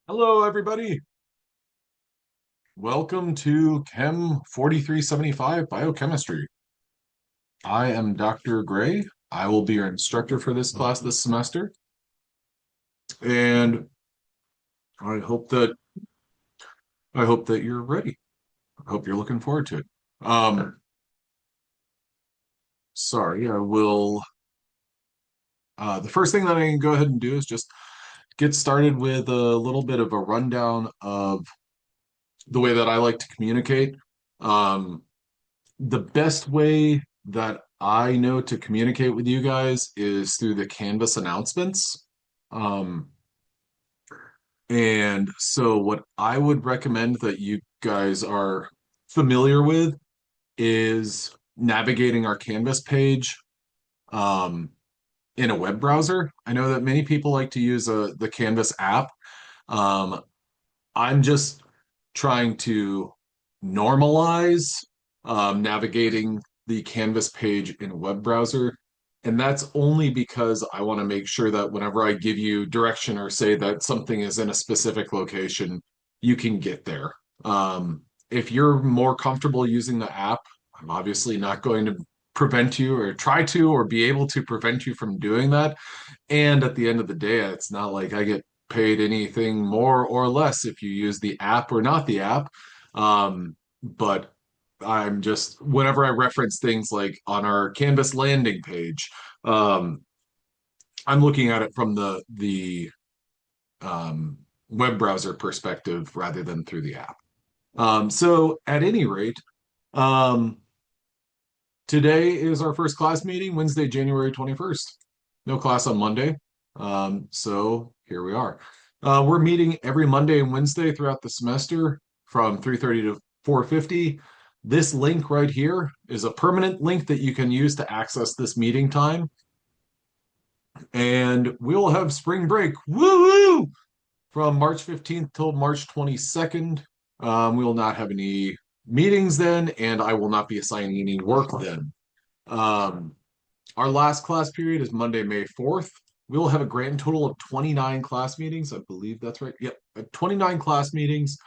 Hello, everybody. Welcome to Chem 4375 Biochemistry. I am Dr. Gray. I will be your instructor for this class this semester, and I hope that you're ready. I hope you're looking forward to it. Um, sorry, I will. The first thing that I can go ahead and do is just get started with a little bit of a rundown of the way that I like to communicate. Um, the best way that I know to communicate with you guys is through the Canvas announcements. Um, and so, what I would recommend that you guys are familiar with is navigating our Canvas page um, in a web browser. I know that many people like to use the Canvas app. Um, I'm just trying to normalize navigating the Canvas page in a web browser. And that's only because I want to make sure that whenever I give you direction or say that something is in a specific location, you can get there. If you're more comfortable using the app, I'm obviously not going to prevent you or try to or be able to prevent you from doing that. And at the end of the day, it's not like I get paid anything more or less if you use the app or not the app. But I'm just, whenever I reference things like on our Canvas landing page, um, I'm looking at it from the um, web browser perspective rather than through the app. So at any rate, um, today is our first class meeting, Wednesday, January 21st. No class on Monday. So here we are. We're meeting every Monday and Wednesday throughout the semester from 3:30 to 4:50. This link right here is a permanent link that you can use to access this meeting time. And we'll have spring break. Woo! From March 15th till March 22nd. We will not have any meetings then, and I will not be assigning any work then. Um, our last class period is Monday, May 4th. We will have a grand total of 29 class meetings. I believe that's right. Yep, 29 class meetings.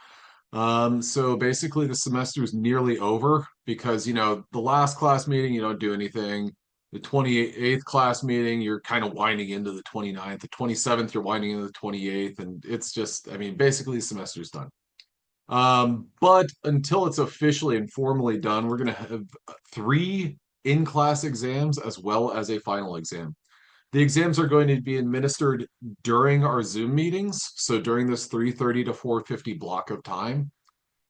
So basically the semester is nearly over because, the last class meeting, you don't do anything. The 28th class meeting, you're kind of winding into the 29th. The 27th, you're winding into the 28th. And it's just, I mean, basically the semester's done. But until it's officially and formally done, we're going to have three in-class exams as well as a final exam. The exams are going to be administered during our Zoom meetings, so during this 3:30 to 4:50 block of time,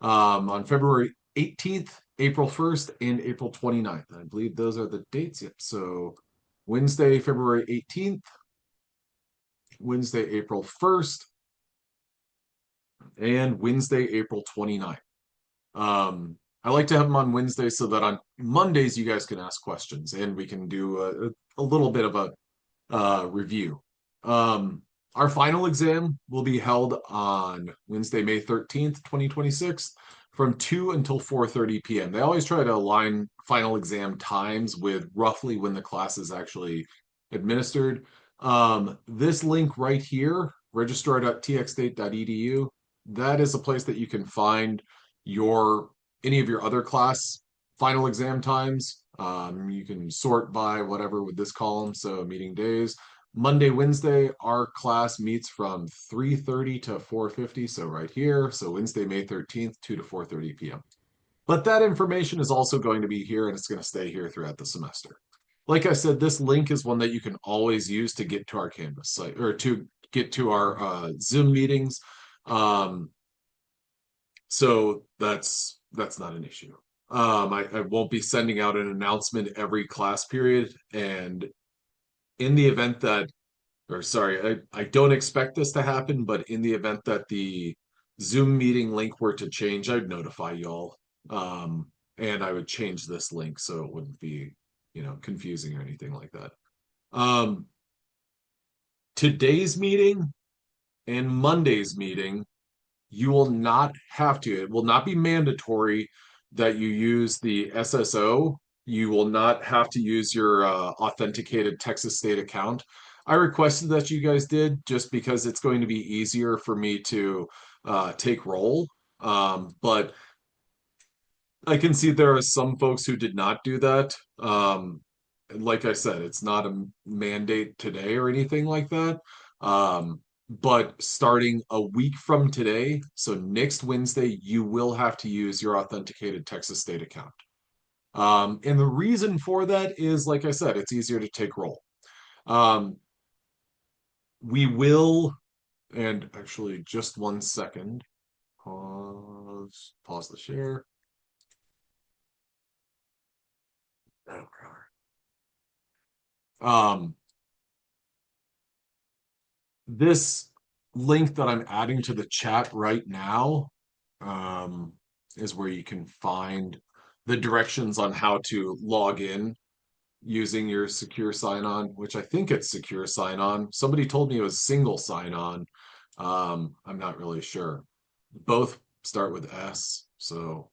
on February 18th, April 1st, and April 29th. I believe those are the dates. Yep. So Wednesday, February 18th, Wednesday, April 1st, and Wednesday, April 29th. I like to have them on Wednesday so that on Mondays you guys can ask questions and we can do a little bit of a review. Our final exam will be held on Wednesday, May 13th, 2026, from 2 until 4:30 p.m. They always try to align final exam times with roughly when the class is actually administered. This link right here, registrar.txstate.edu, that is a place that you can find your any of your other class final exam times. You can sort by whatever with this column, so meeting days. Monday, Wednesday, our class meets from 3:30 to 4:50, so right here. So Wednesday, May 13th, 2 to 4:30 p.m. But that information is also going to be here and it's going to stay here throughout the semester. Like I said, this link is one that you can always use to get to our Canvas site or to get to our Zoom meetings. Um, so that's not an issue. I won't be sending out an announcement every class period. And in the event that, or sorry, I don't expect this to happen, but in the event that the Zoom meeting link were to change, I'd notify y'all. And I would change this link so it wouldn't be, confusing or anything like that. Um, Today's meeting and Monday's meeting, you will not have to, it will not be mandatory that you use the SSO. You will not have to use your authenticated Texas State account. I requested that you guys did just because it's going to be easier for me to take roll. But I can see there are some folks who did not do that. And like I said, it's not a mandate today or anything like that. But starting a week from today, so next Wednesday, you will have to use your authenticated Texas State account. And the reason for that is, like I said, it's easier to take roll. Um, we will, and actually, just one second. Pause the share. Oh, Um, this link that I'm adding to the chat right now um, is where you can find the directions on how to log in using your secure sign-on, which I think it's secure sign-on. Somebody told me it was single sign-on. I'm not really sure. Both start with S, so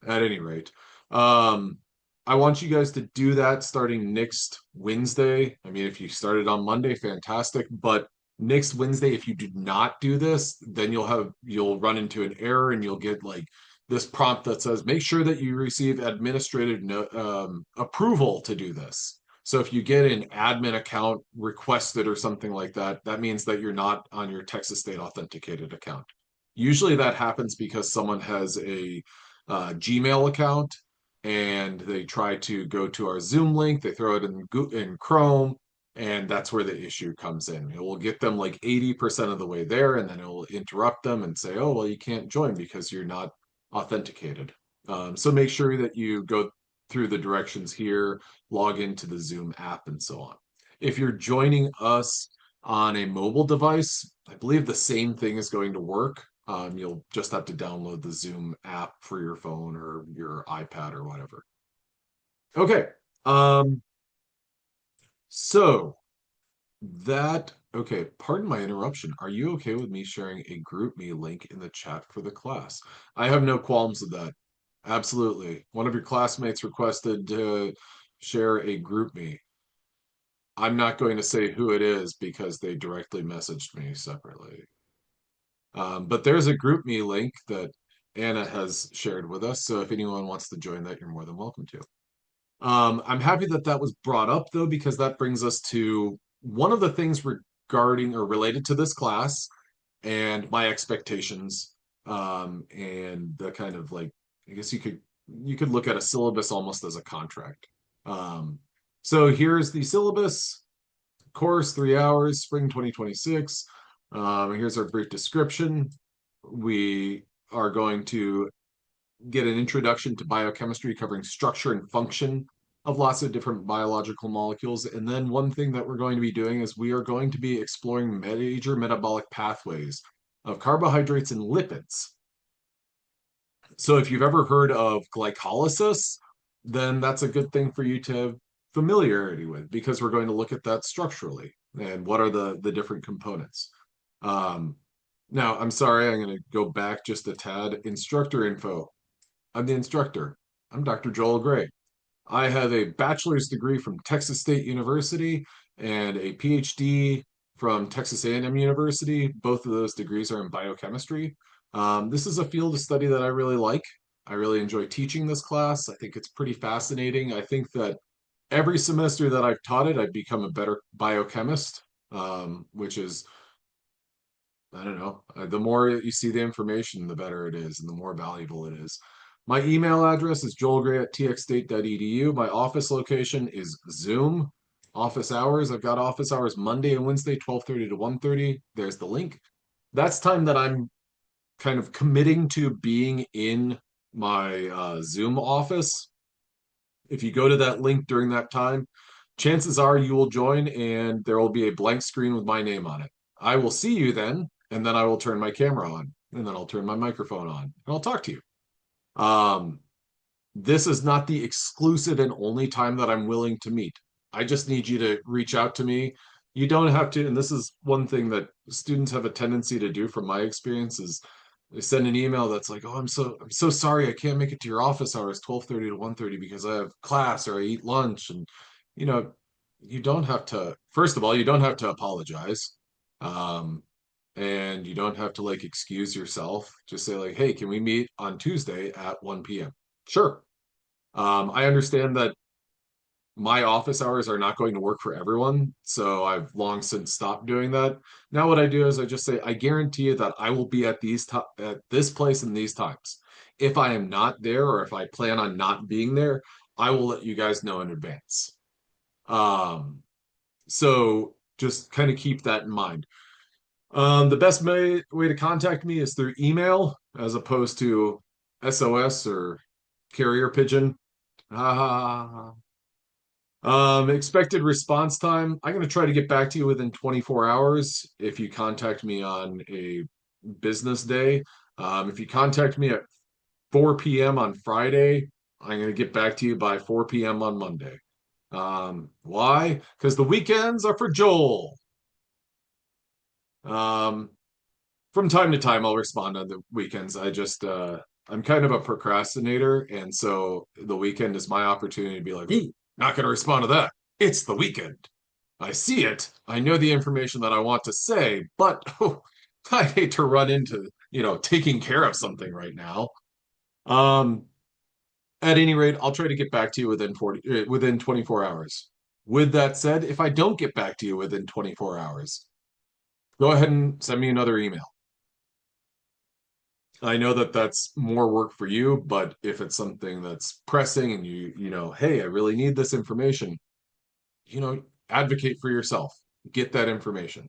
at any rate, um, I want you guys to do that starting next Wednesday. I mean, if you started on Monday, fantastic. But next Wednesday, if you do not do this, then you'll run into an error and you'll get like this prompt that says, make sure that you receive administrative approval to do this. So if you get an admin account requested or something like that, that means that you're not on your Texas State authenticated account. Usually that happens because someone has a Gmail account and they try to go to our Zoom link, they throw it in Chrome, and that's where the issue comes in. It will get them like 80% of the way there, and then it will interrupt them and say, oh, well, you can't join because you're not authenticated. So make sure that you go through the directions here, log into the Zoom app, and so on. If you're joining us on a mobile device, I believe the same thing is going to work. You'll just have to download the Zoom app for your phone or your iPad or whatever. Okay. Um, so okay, pardon my interruption. Are you okay with me sharing a GroupMe link in the chat for the class? I have no qualms with that. Absolutely. One of your classmates requested to share a GroupMe. I'm not going to say who it is because they directly messaged me separately. But there's a GroupMe link that Anna has shared with us. So if anyone wants to join that, you're more than welcome to. I'm happy that that was brought up though, because that brings us to one of the things regarding or related to this class and my expectations. And the kind of like, I guess you could look at a syllabus almost as a contract. Um, so here's the syllabus course, 3 hours, spring 2026. Here's our brief description. We are going to get an introduction to biochemistry covering structure and function of lots of different biological molecules. And then one thing that we're going to be doing is we are going to be exploring major metabolic pathways of carbohydrates and lipids. So if you've ever heard of glycolysis, then that's a good thing for you to have familiarity with because we're going to look at that structurally and what are the different components. Um, Now, I'm sorry, I'm going to go back just a tad. Instructor info. I'm the instructor. I'm Dr. Joel Gray. I have a bachelor's degree from Texas State University and a PhD from Texas A&M University. Both of those degrees are in biochemistry. This is a field of study that I really like. I really enjoy teaching this class. I think it's pretty fascinating. I think that every semester that I've taught it, I've become a better biochemist, which is, I don't know, the more you see the information, the better it is, and the more valuable it is. My email address is joelgray@txstate.edu. My office location is Zoom. Office hours, I've got office hours Monday and Wednesday, 12:30 to 1:30. There's the link. That's time that I'm kind of committing to being in my Zoom office. If you go to that link during that time, chances are you will join and there will be a blank screen with my name on it. I will see you then, and then I will turn my camera on, and then I'll turn my microphone on, and I'll talk to you. Um, this is not the exclusive and only time that I'm willing to meet. I just need you to reach out to me. You don't have to, and this is one thing that students have a tendency to do from my experience is they send an email that's like, "Oh, I'm so sorry I can't make it to your office hours 12:30 to 1:30 because I have class or I eat lunch." And you know, you don't have to, first of all, you don't have to apologize. Um, and you don't have to like excuse yourself. Just say like, hey, can we meet on Tuesday at 1 p.m.? Sure. I understand that my office hours are not going to work for everyone, so I've long since stopped doing that. Now what I do is I just say, I guarantee you that I will be at at this place in these times. If I am not there or if I plan on not being there, I will let you guys know in advance. Um, so just kind of keep that in mind. The best way to contact me is through email as opposed to SOS or carrier pigeon. Ah, expected response time. I'm going to try to get back to you within 24 hours if you contact me on a business day. If you contact me at 4 p.m. on Friday, I'm going to get back to you by 4 p.m. on Monday. Why? Because the weekends are for Joel. Um, from time to time, I'll respond on the weekends. I'm kind of a procrastinator, and so the weekend is my opportunity to be like, ooh, not going to respond to that. It's the weekend. I see it. I know the information that I want to say, but oh, I hate to run into, taking care of something right now. Um, at any rate, I'll try to get back to you within 24 hours. With that said, if I don't get back to you within 24 hours, go ahead and send me another email. I know that that's more work for you, but if it's something that's pressing and hey, I really need this information, you know, advocate for yourself. Get that information.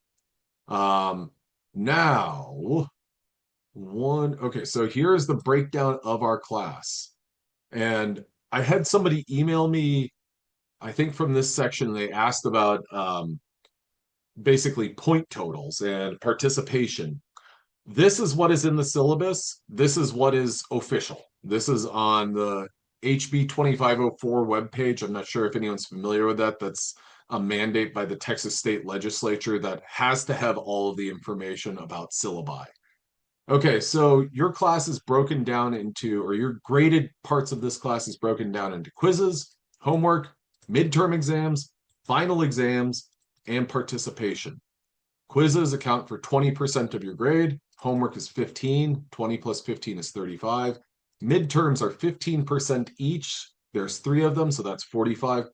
Um, now, okay, so here's the breakdown of our class. And I had somebody email me, I think from this section, they asked about basically point totals and participation. This is what is in the syllabus. This is what is official. This is on the HB 2504 webpage. I'm not sure if anyone's familiar with that. That's a mandate by the Texas State Legislature that has to have all of the information about syllabi. Okay, so your class is broken down into, or your graded parts of this class is broken down into quizzes, homework, midterm exams, final exams, and participation. Quizzes account for 20% of your grade. Homework is 15. 20 plus 15 is 35. Midterms are 15% each. There's three of them, so that's 45.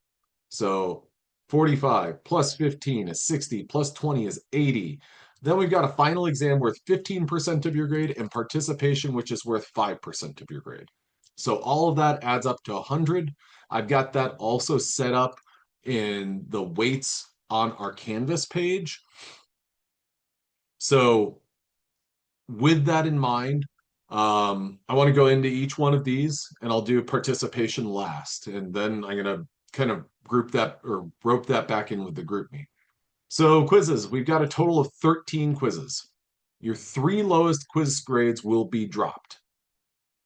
So 45 plus 15 is 60, plus 20 is 80. Then we've got a final exam worth 15% of your grade and participation, which is worth 5% of your grade. So all of that adds up to 100. I've got that also set up in the weights on our Canvas page. So with that in mind, I want to go into each one of these and I'll do participation last. And then I'm going to kind of group that or rope that back in with the group me. So quizzes, we've got a total of 13 quizzes. Your three lowest quiz grades will be dropped.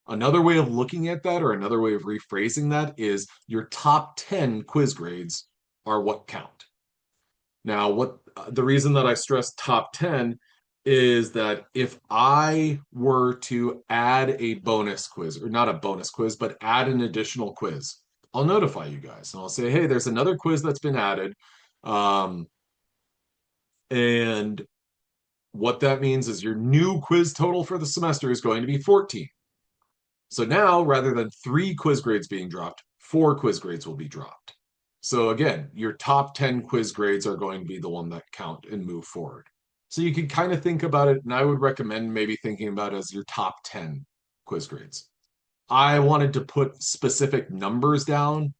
Another way of looking at that or another way of rephrasing that is your top 10 quiz grades are what count. Now, what the reason that I stress top 10 is that if I were to add a bonus quiz, or not a bonus quiz, but add an additional quiz, I'll notify you guys and I'll say, hey, there's another quiz that's been added. And what that means is your new quiz total for the semester is going to be 14. So now, rather than three quiz grades being dropped, four quiz grades will be dropped. So again, your top 10 quiz grades are going to be the one that count and move forward. So you can kind of think about it, and I would recommend maybe thinking about it as your top 10 quiz grades. I wanted to put specific numbers down,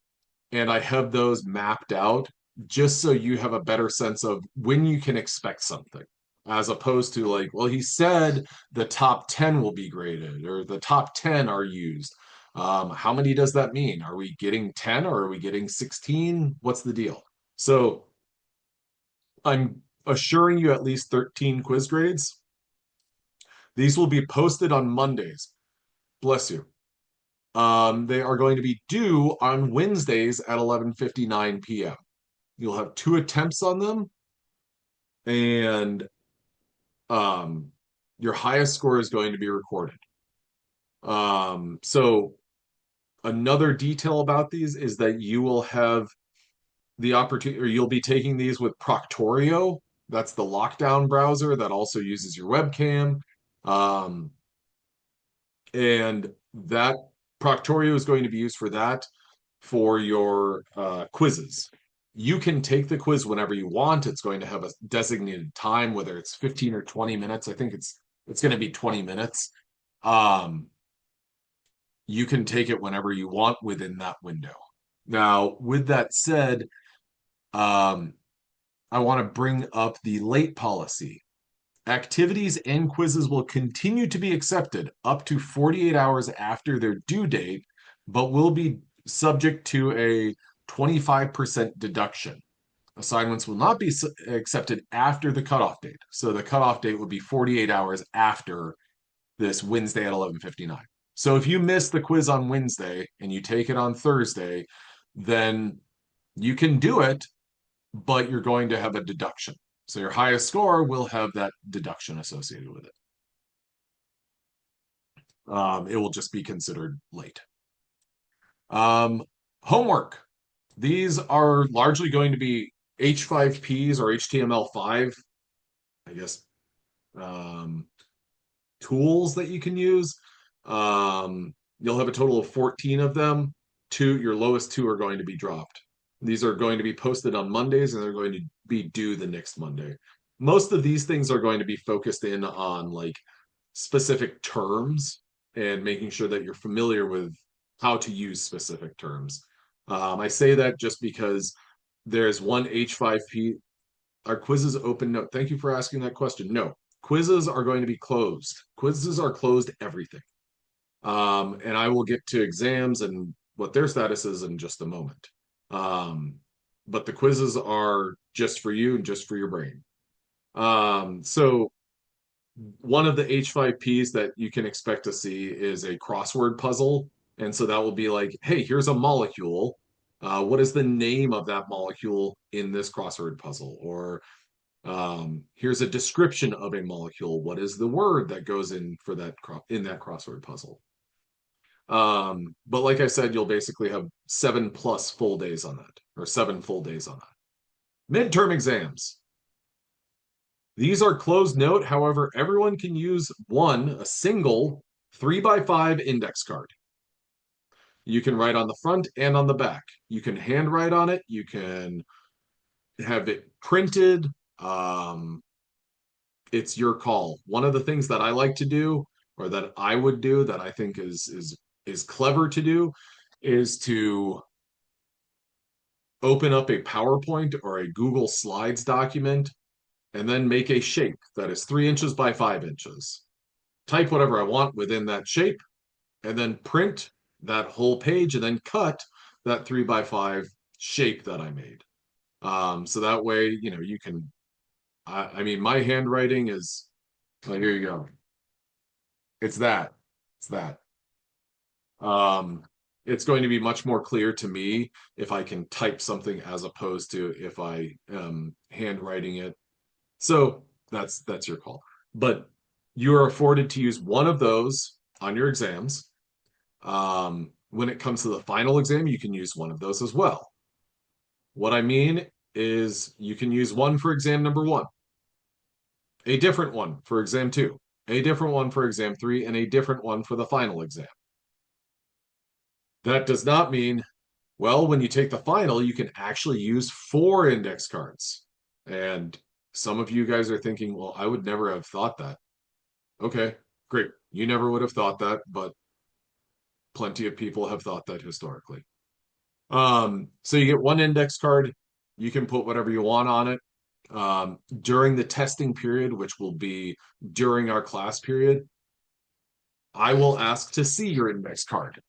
and I have those mapped out just so you have a better sense of when you can expect something, as opposed to like, well, he said the top 10 will be graded or the top 10 are used. How many does that mean? Are we getting 10 or are we getting 16? What's the deal? So I'm assuring you at least 13 quiz grades. These will be posted on Mondays. Bless you. They are going to be due on Wednesdays at 11:59 p.m. You'll have two attempts on them, and um, your highest score is going to be recorded. So another detail about these is that you will have the opportunity, or you'll be taking these with Proctorio. That's the lockdown browser that also uses your webcam. Um, and that Proctorio is going to be used for that for your quizzes. You can take the quiz whenever you want. It's going to have a designated time, whether it's 15 or 20 minutes. I think it's going to be 20 minutes. Um, you can take it whenever you want within that window. Now, with that said, um, I want to bring up the late policy. Activities and quizzes will continue to be accepted up to 48 hours after their due date, but will be subject to a 25% deduction. Assignments will not be accepted after the cutoff date. So the cutoff date would be 48 hours after this Wednesday at 11:59. So if you miss the quiz on Wednesday and you take it on Thursday, then you can do it, but you're going to have a deduction. So your highest score will have that deduction associated with it. It will just be considered late. Homework. These are largely going to be H5Ps or HTML5, I guess, tools that you can use. You'll have a total of 14 of them. Your lowest two are going to be dropped. These are going to be posted on Mondays and they're going to be due the next Monday. Most of these things are going to be focused in on like specific terms and making sure that you're familiar with how to use specific terms. I say that just because there's one H5P. Are quizzes open? No. Thank you for asking that question. No. Quizzes are going to be closed. Quizzes are closed everything. And I will get to exams and what their status is in just a moment. But the quizzes are just for you and just for your brain. So one of the H5Ps that you can expect to see is a crossword puzzle. And so that will be like, hey, here's a molecule. What is the name of that molecule in this crossword puzzle? Or here's a description of a molecule. What is the word that goes in for that in that crossword puzzle? But like I said, you'll basically have 7+ full days on that, or 7 full days on that. Midterm exams. These are closed note. However, everyone can use a single 3x5 index card. You can write on the front and on the back. You can handwrite on it. You can have it printed. It's your call. One of the things that I like to do, or that I would do, that I think is clever to do, is to open up a PowerPoint or a Google Slides document and then make a shape that is 3 inches by 5 inches. Type whatever I want within that shape, and then print that whole page and then cut that 3x5 shape that I made. So that way, you can, I mean, my handwriting is, well, here you go. It's that. It's that. It's going to be much more clear to me if I can type something as opposed to if I am handwriting it. So that's your call. But you are afforded to use one of those on your exams. When it comes to the final exam, you can use one of those as well. What I mean is you can use one for exam number 1, a different one for exam 2, a different one for exam 3, and a different one for the final exam. That does not mean, well, when you take the final, you can actually use 4 index cards. And some of you guys are thinking, well, I would never have thought that. Okay, great. You never would have thought that, but plenty of people have thought that historically. So you get 1 index card. You can put whatever you want on it. During the testing period, which will be during our class period, I will ask to see your index card.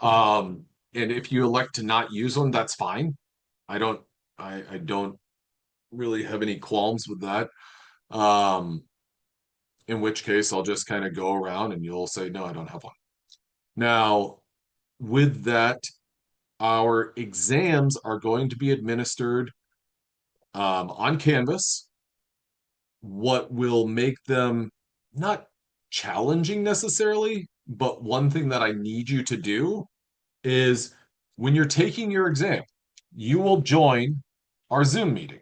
And if you elect to not use them, that's fine. I don't really have any qualms with that. In which case I'll just kind of go around and you'll say, no, I don't have one. Now, with that, our exams are going to be administered on Canvas. What will make them not challenging necessarily, but one thing that I need you to do is when you're taking your exam, you will join our Zoom meeting.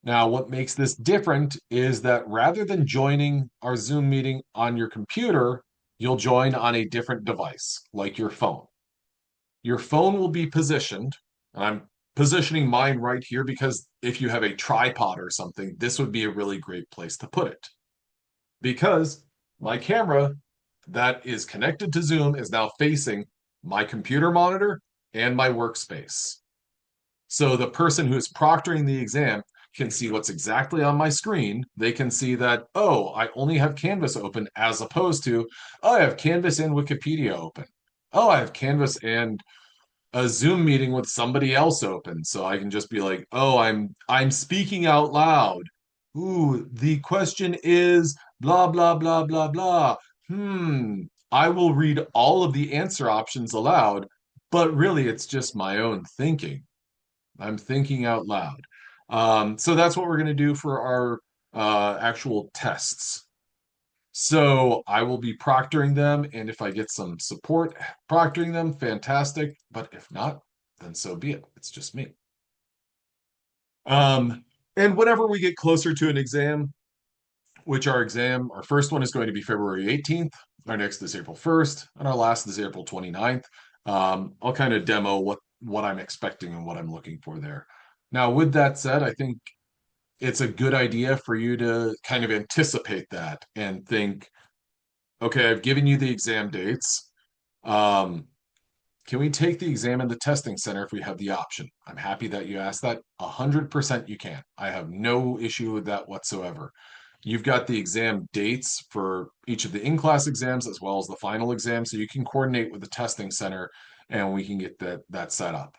Now, what makes this different is that rather than joining our Zoom meeting on your computer, you'll join on a different device, like your phone. Your phone will be positioned, and I'm positioning mine right here because if you have a tripod or something, this would be a really great place to put it. Because my camera that is connected to Zoom is now facing my computer monitor and my workspace. So the person who is proctoring the exam can see what's exactly on my screen. They can see that, oh, I only have Canvas open as opposed to, oh, I have Canvas and Wikipedia open. Oh, I have Canvas and a Zoom meeting with somebody else open. So I can just be like, oh, I'm speaking out loud. Ooh, the question is blah blah blah blah blah. Hmm. I will read all of the answer options aloud, but really it's just my own thinking. I'm thinking out loud. So that's what we're going to do for our actual tests. So I will be proctoring them, and if I get some support proctoring them, fantastic. But if not, then so be it. It's just me. And whenever we get closer to an exam, which our first one is going to be February 18th, our next is April 1st, and our last is April 29th. I'll kind of demo what I'm expecting and what I'm looking for there. Now, with that said, I think it's a good idea for you to kind of anticipate that and think, okay, I've given you the exam dates. Um, can we take the exam in the testing center if we have the option? I'm happy that you asked that. 100% you can. I have no issue with that whatsoever. You've got the exam dates for each of the in-class exams as well as the final exam, so you can coordinate with the testing center and we can get that set up.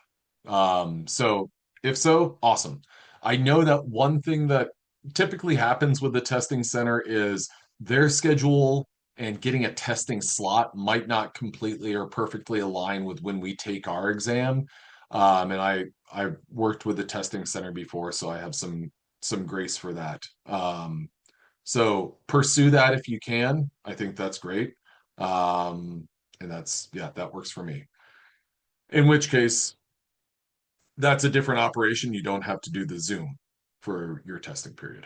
So if so, awesome. I know that one thing that typically happens with the testing center is their schedule and getting a testing slot might not completely or perfectly align with when we take our exam. And I've worked with the testing center before, so I have some grace for that. So pursue that if you can. I think that's great. And that's yeah, that works for me. In which case, that's a different operation. You don't have to do the Zoom for your testing period.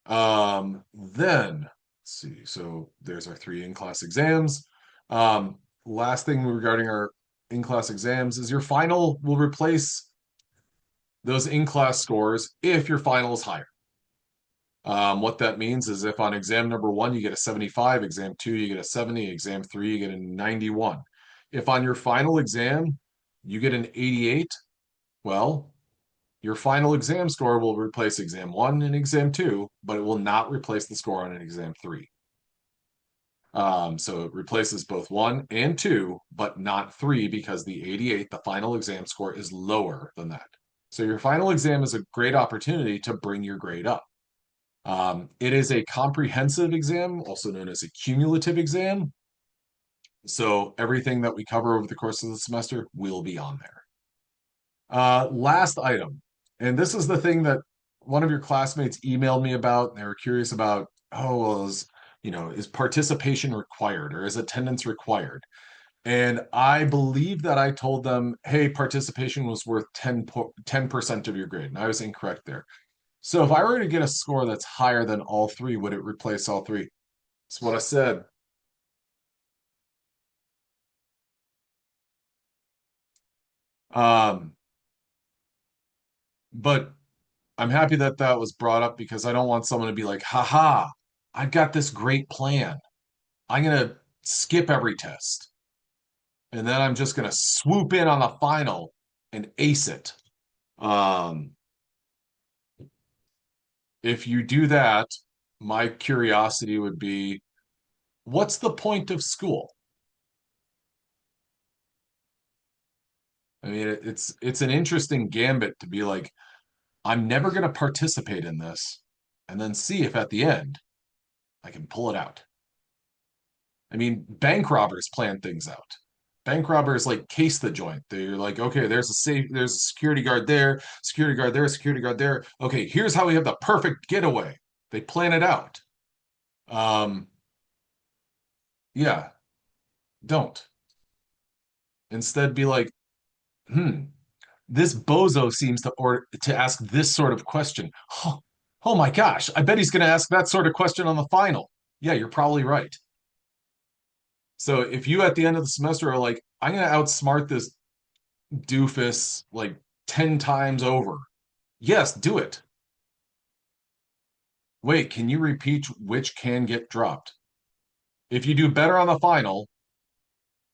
Then let's see. So there's our three in-class exams. Last thing regarding our in-class exams is your final will replace those in-class scores if your final is higher. What that means is if on exam number one you get a 75, exam two you get a 70, exam three you get a 91. If on your final exam you get an 88, well, your final exam score will replace exam one and exam two, but it will not replace the score on an exam three. So it replaces both one and two, but not three because the 88, the final exam score, is lower than that. So your final exam is a great opportunity to bring your grade up. It is a comprehensive exam, also known as a cumulative exam. So everything that we cover over the course of the semester will be on there. Last item, and this is the thing that one of your classmates emailed me about. And they were curious about, oh, well, is participation required or is attendance required? And I believe that I told them, hey, participation was worth 10% of your grade. And I was incorrect there. So if I were to get a score that's higher than all three, would it replace all three? That's what I said. Um, but I'm happy that that was brought up because I don't want someone to be like, haha, I've got this great plan. I'm going to skip every test. And then I'm just going to swoop in on the final and ace it. Um, if you do that, my curiosity would be, what's the point of school? I mean, it's an interesting gambit to be like, I'm never going to participate in this, and then see if at the end I can pull it out. I mean, bank robbers plan things out. Bank robbers like case the joint. They're like, okay, there's a security guard there, security guard there, security guard there. Okay, here's how we have the perfect getaway. They plan it out. Um, yeah, don't. Instead, be like, hmm, this bozo seems to ask this sort of question. Oh, oh my gosh, I bet he's going to ask that sort of question on the final. Yeah, you're probably right. So if you at the end of the semester are like, I'm going to outsmart this doofus like 10 times over. Yes, do it. Wait, can you repeat which can get dropped? If you do better on the final,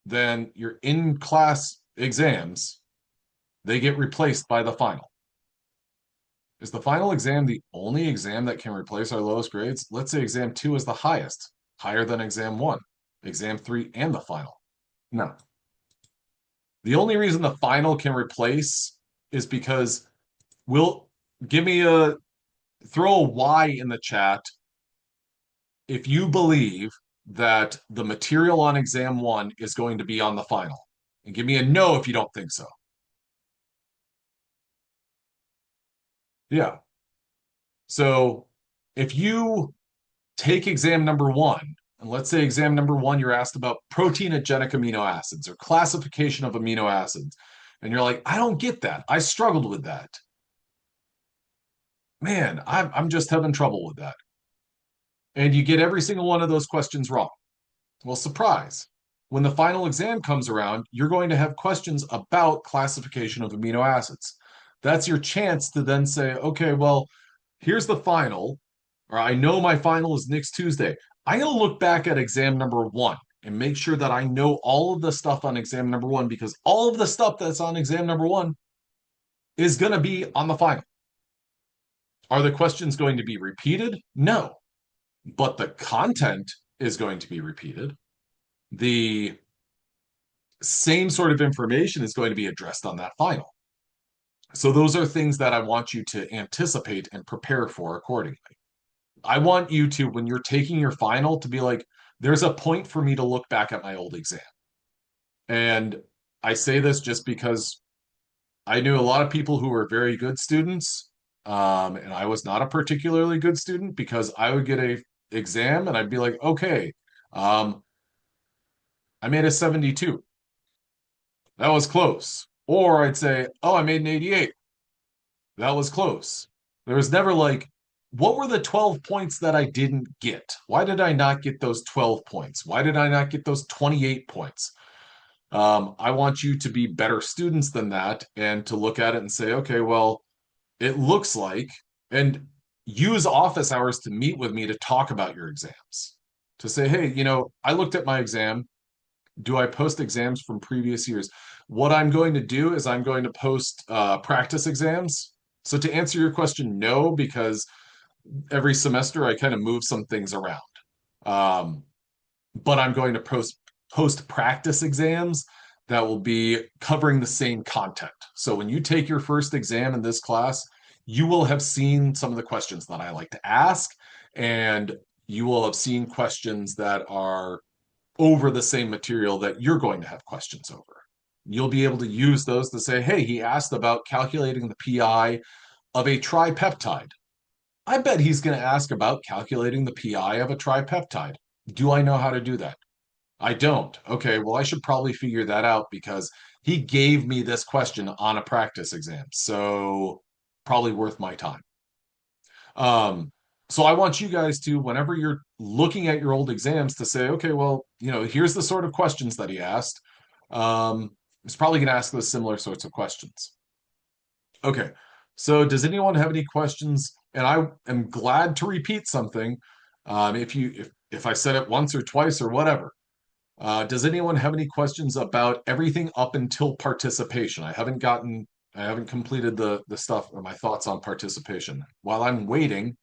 then your in class exams, they get replaced by the final. Is the final exam the only exam that can replace our lowest grades? Let's say exam two is the highest, higher than exam one, exam three, and the final. No. The only reason the final can replace is because we'll give me a throw a Y in the chat if you believe that the material on exam one is going to be on the final. And give me a no if you don't think so. Yeah. So if you take exam number one, and let's say exam number one, you're asked about proteinogenic amino acids or classification of amino acids. And you're like, I don't get that. I struggled with that. Man, I'm just having trouble with that. And you get every single one of those questions wrong. Well, surprise. When the final exam comes around, you're going to have questions about classification of amino acids. That's your chance to then say, okay, well, here's the final, or I know my final is next Tuesday. I'm going to look back at exam number one and make sure that I know all of the stuff on exam number one because all of the stuff that's on exam number one is going to be on the final. Are the questions going to be repeated? No, but the content is going to be repeated. The same sort of information is going to be addressed on that final. So those are things that I want you to anticipate and prepare for accordingly. I want you to, when you're taking your final, to be like, there's a point for me to look back at my old exam. And I say this just because I knew a lot of people who were very good students, and I was not a particularly good student because I would get a exam and I'd be like, okay, um, I made a 72. That was close. Or I'd say, oh, I made an 88. That was close. There was never like, what were the 12 points that I didn't get? Why did I not get those 12 points? Why did I not get those 28 points? I want you to be better students than that and to look at it and say, okay, well, it looks like, and use office hours to meet with me to talk about your exams. To say, hey, I looked at my exam. Do I post exams from previous years? What I'm going to do is I'm going to post practice exams. So to answer your question, no, because every semester I kind of move some things around. Um, but I'm going to post practice exams that will be covering the same content. So when you take your first exam in this class, you will have seen some of the questions that I like to ask, and you will have seen questions that are over the same material that you're going to have questions over. You'll be able to use those to say, hey, he asked about calculating the PI of a tripeptide. I bet he's going to ask about calculating the PI of a tripeptide. Do I know how to do that? I don't. Okay, well, I should probably figure that out because he gave me this question on a practice exam. So probably worth my time. Um, so I want you guys to, whenever you're looking at your old exams, to say, okay, well, here's the sort of questions that he asked. He's probably going to ask those similar sorts of questions. Okay, so does anyone have any questions? And I am glad to repeat something. If I said it once or twice or whatever. Does anyone have any questions about everything up until participation? I haven't completed the stuff or my thoughts on participation. While I'm waiting,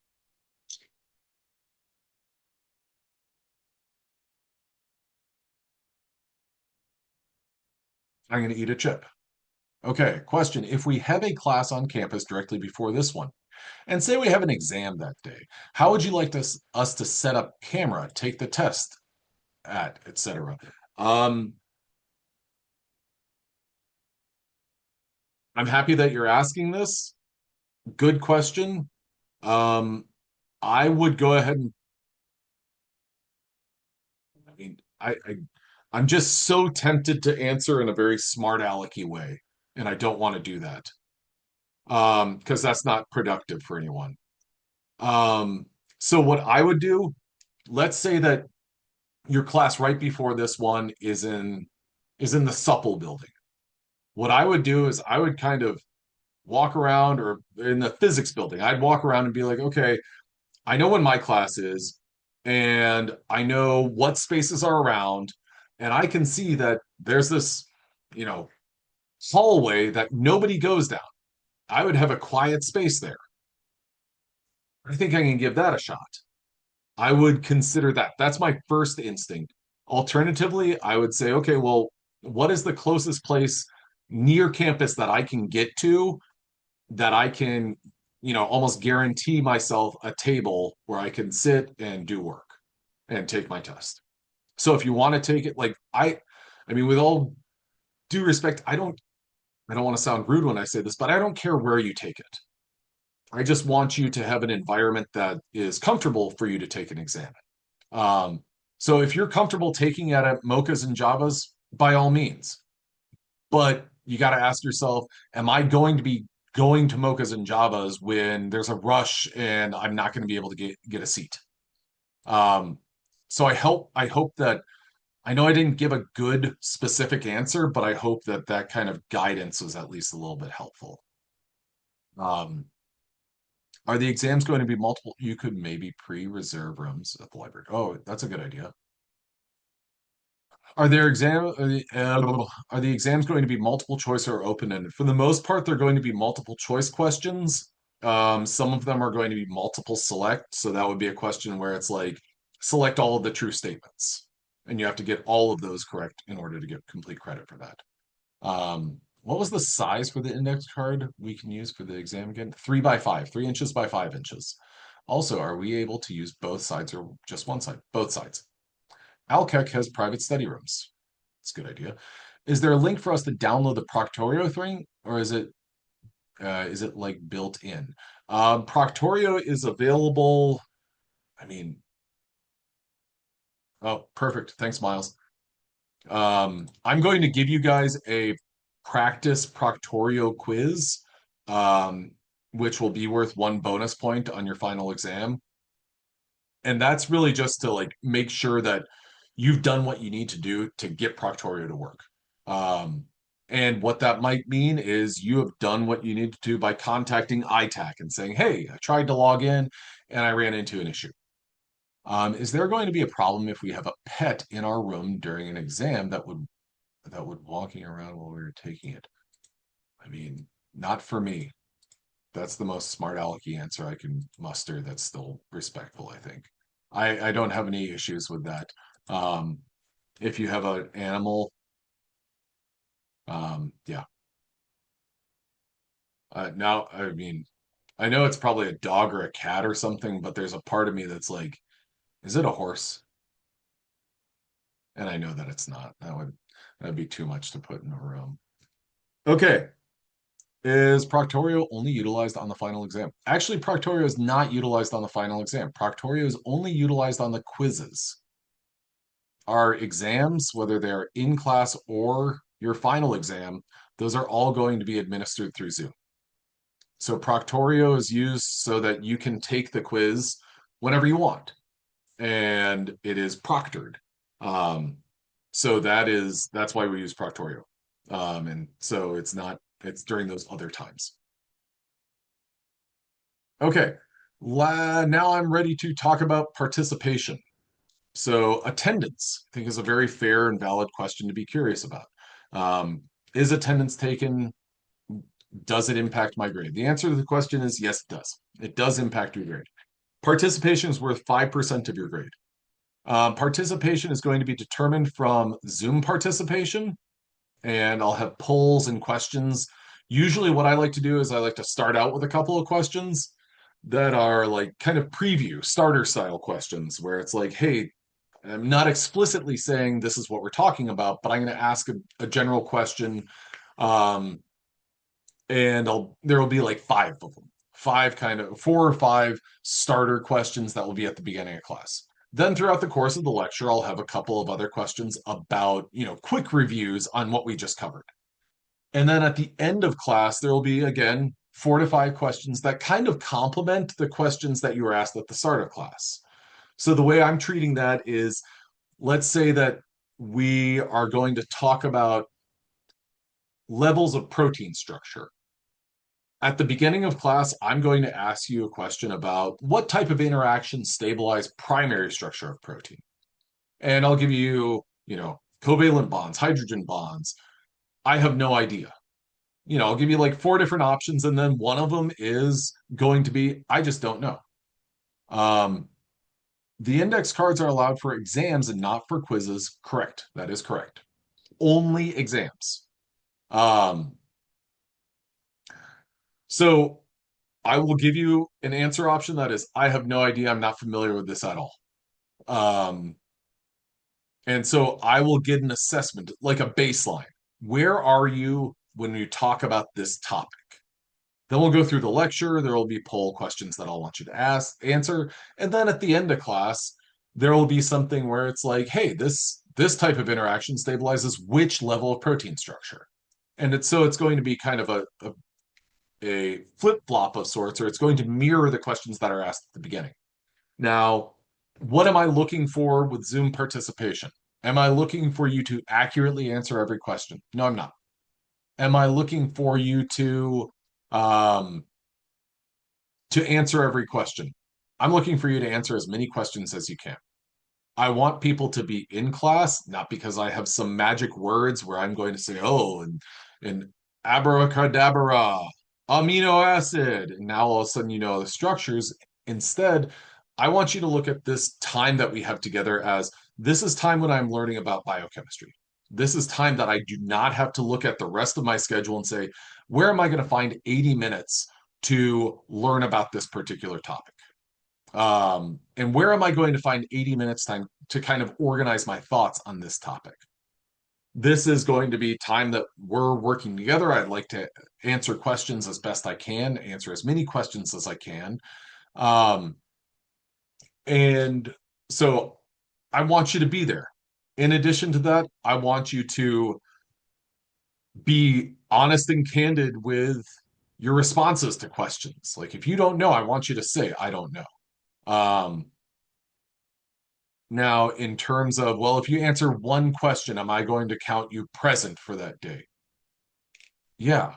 I'm going to eat a chip. Okay, question. If we have a class on campus directly before this one, and say we have an exam that day, how would you like us to set up camera, take the test at, etc.? Um, I'm happy that you're asking this. Good question. Um, I would go ahead and I mean, I'm just so tempted to answer in a very smart alecky way. and I don't want to do that because that's not productive for anyone. Um, so what I would do, let's say that your class right before this one is in the supple building. What I would do is I would kind of walk around, or in the physics building, I'd walk around and be like, okay, I know when my class is, and I know what spaces are around, and I can see that there's this, you know, hallway that nobody goes down. I would have a quiet space there. I think I can give that a shot. I would consider that. That's my first instinct. Alternatively, I would say, okay, well, what is the closest place near campus that I can get to that I can, almost guarantee myself a table where I can sit and do work and take my test. So if you want to take it, like I mean, with all due respect, I don't want to sound rude when I say this, but I don't care where you take it. I just want you to have an environment that is comfortable for you to take an exam. Um, so if you're comfortable taking it at mochas and Javas, by all means. But you got to ask yourself, am I going to be going to mochas and Javas when there's a rush and I'm not going to be able to get a seat? Um, so I hope that I know I didn't give a good specific answer, but I hope that that kind of guidance was at least a little bit helpful. Um, are the exams going to be multiple? You could maybe pre-reserve rooms at the library. Oh, that's a good idea. Are the exams going to be multiple choice or open-ended? For the most part, they're going to be multiple choice questions. Some of them are going to be multiple select, so that would be a question where it's like select all of the true statements, and you have to get all of those correct in order to get complete credit for that. What was the size for the index card we can use for the exam again? 3 by 5, 3 inches by 5 inches. Also, are we able to use both sides or just one side? Both sides. Alkek has private study rooms. It's a good idea. Is there a link for us to download the Proctorio thing, or is it like built in? Proctorio is available. I mean, oh, perfect. Thanks, Miles. I'm going to give you guys a practice Proctorio quiz, um, which will be worth 1 bonus point on your final exam. And that's really just to like make sure that you've done what you need to do to get Proctorio to work. Um, and what that might mean is you have done what you need to do by contacting ITAC and saying, "Hey, I tried to log in and I ran into an issue." Is there going to be a problem if we have a pet in our room during an exam that would walking around while we were taking it? I mean, not for me. That's the most smart alecky answer I can muster that's still respectful, I think. I don't have any issues with that. Um, if you have an animal, yeah. Now, I mean, I know it's probably a dog or a cat or something, but there's a part of me that's like, is it a horse? And I know that it's not. That'd be too much to put in a room. Okay. Is Proctorio only utilized on the final exam? Actually, Proctorio is not utilized on the final exam. Proctorio is only utilized on the quizzes. Our exams, whether they're in class or your final exam, those are all going to be administered through Zoom. So Proctorio is used so that you can take the quiz whenever you want, and it is proctored. Um, so that's why we use Proctorio. And so it's during those other times. Okay, now I'm ready to talk about participation. So attendance, I think, is a very fair and valid question to be curious about. Um, is attendance taken? Does it impact my grade? The answer to the question is yes, it does. It does impact your grade. Participation is worth 5% of your grade. Participation is going to be determined from Zoom participation, and I'll have polls and questions. Usually, what I like to do is I like to start out with a couple of questions that are like kind of preview starter style questions where it's like, hey, I'm not explicitly saying this is what we're talking about, but I'm going to ask a general question. Um, and there will be like 5 of them, 4 or 5 starter questions that will be at the beginning of class. Then throughout the course of the lecture, I'll have a couple of other questions about, quick reviews on what we just covered. And then at the end of class, there will be, again, 4 to 5 questions that kind of complement the questions that you were asked at the start of class. So the way I'm treating that is, let's say that we are going to talk about levels of protein structure. At the beginning of class, I'm going to ask you a question about what type of interactions stabilize primary structure of protein. And I'll give you, covalent bonds, hydrogen bonds. I have no idea. I'll give you like 4 different options, and then one of them is going to be, I just don't know. Um, the index cards are allowed for exams and not for quizzes. Correct. That is correct. Only exams. Um, so I will give you an answer option that is, I have no idea. I'm not familiar with this at all. Um, and so I will get an assessment, like a baseline. Where are you when you talk about this topic? Then we'll go through the lecture. There will be poll questions that I'll want you to answer. And then at the end of class, there will be something where it's like, hey, this type of interaction stabilizes which level of protein structure. And it's going to be kind of a flip-flop of sorts, or it's going to mirror the questions that are asked at the beginning. Now, what am I looking for with Zoom participation? Am I looking for you to accurately answer every question? No, I'm not. Am I looking for you um, to answer every question? I'm looking for you to answer as many questions as you can. I want people to be in class, not because I have some magic words where I'm going to say, oh, and abracadabra, amino acid, and now all of a sudden you know the structures. Instead, I want you to look at this time that we have together as, this is time when I'm learning about biochemistry. This is time that I do not have to look at the rest of my schedule and say, where am I going to find 80 minutes to learn about this particular topic? And where am I going to find 80 minutes time to kind of organize my thoughts on this topic? This is going to be time that we're working together. I'd like to answer questions as best I can, answer as many questions as I can. Um, and so I want you to be there. In addition to that, I want you to be honest and candid with your responses to questions. Like, if you don't know, I want you to say, I don't know. Now, in terms of, well, if you answer one question, am I going to count you present for that day? Yeah.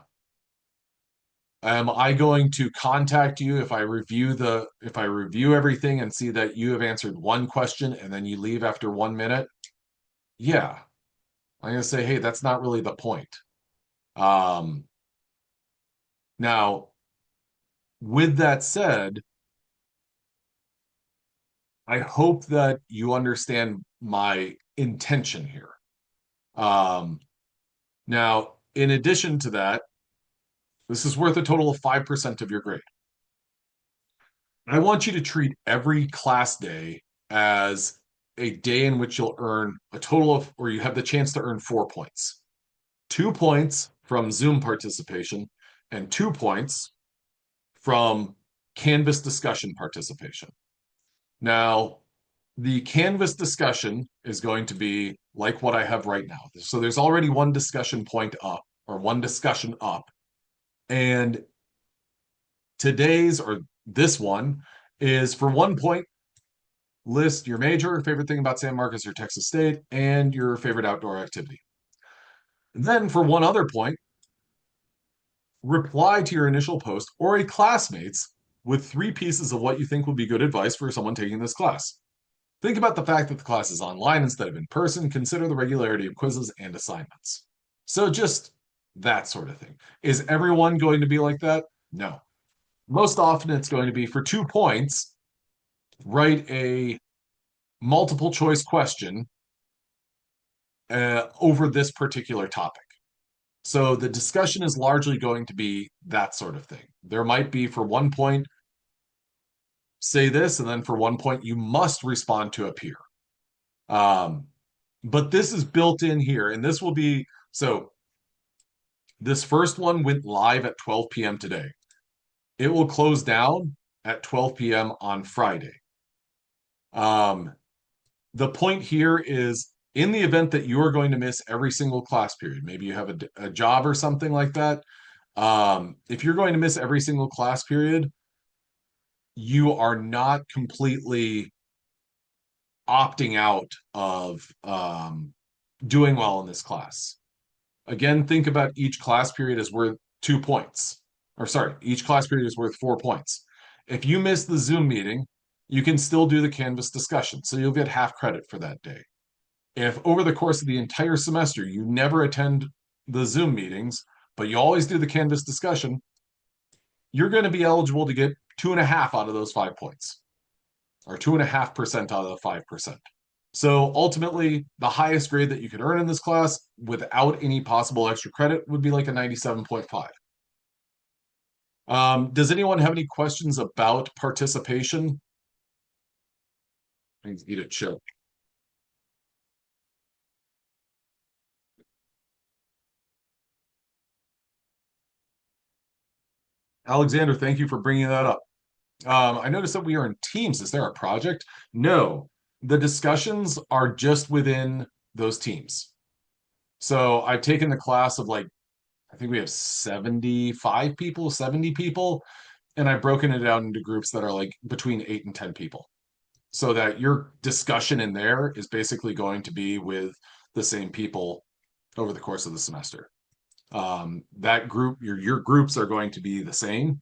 Am I going to contact you if I review everything and see that you have answered one question and then you leave after 1 minute? Yeah. I'm going to say, hey, that's not really the point. Um, Now, with that said, I hope that you understand my intention here. Um, Now, in addition to that, this is worth a total of 5% of your grade. I want you to treat every class day as a day in which you'll earn a total of, or you have the chance to earn 4 points. 2 points from Zoom participation and 2 points from Canvas discussion participation. Now, the Canvas discussion is going to be like what I have right now. So there's already one discussion point up, or one discussion up. And today's, or this one, is for 1 point, list your major, favorite thing about San Marcos or Texas State, and your favorite outdoor activity. Then for 1 other point, reply to your initial post or a classmate's with 3 pieces of what you think would be good advice for someone taking this class. Think about the fact that the class is online instead of in person. Consider the regularity of quizzes and assignments. So just that sort of thing. Is everyone going to be like that? No. Most often it's going to be for 2 points, write a multiple choice question over this particular topic. So the discussion is largely going to be that sort of thing. There might be for 1 point, say this, and then for 1 point, you must respond to a peer. But this is built in here, and this will be, so this first one went live at 12 p.m. today. It will close down at 12 p.m. on Friday. The point here is In the event that you are going to miss every single class period, maybe you have a job or something like that. If you're going to miss every single class period, you are not completely opting out of doing well in this class. Again, think about each class period is worth 2 points. Or sorry, each class period is worth 4 points. If you miss the Zoom meeting, you can still do the Canvas discussion. So you'll get half credit for that day. If over the course of the entire semester you never attend the Zoom meetings, but you always do the Canvas discussion, you're going to be eligible to get 2.5 out of those 5 points, or 2.5% out of the 5%. So ultimately, the highest grade that you could earn in this class without any possible extra credit would be like a 97.5. Does anyone have any questions about participation? I need to eat a chip. Alexander, thank you for bringing that up. I noticed that we are in teams. Is there a project? No, the discussions are just within those teams. So I've taken the class of like, I think we have 75 people, 70 people, and I've broken it out into groups that are like between 8 and 10 people. So that your discussion in there is basically going to be with the same people over the course of the semester. That group, your groups are going to be the same.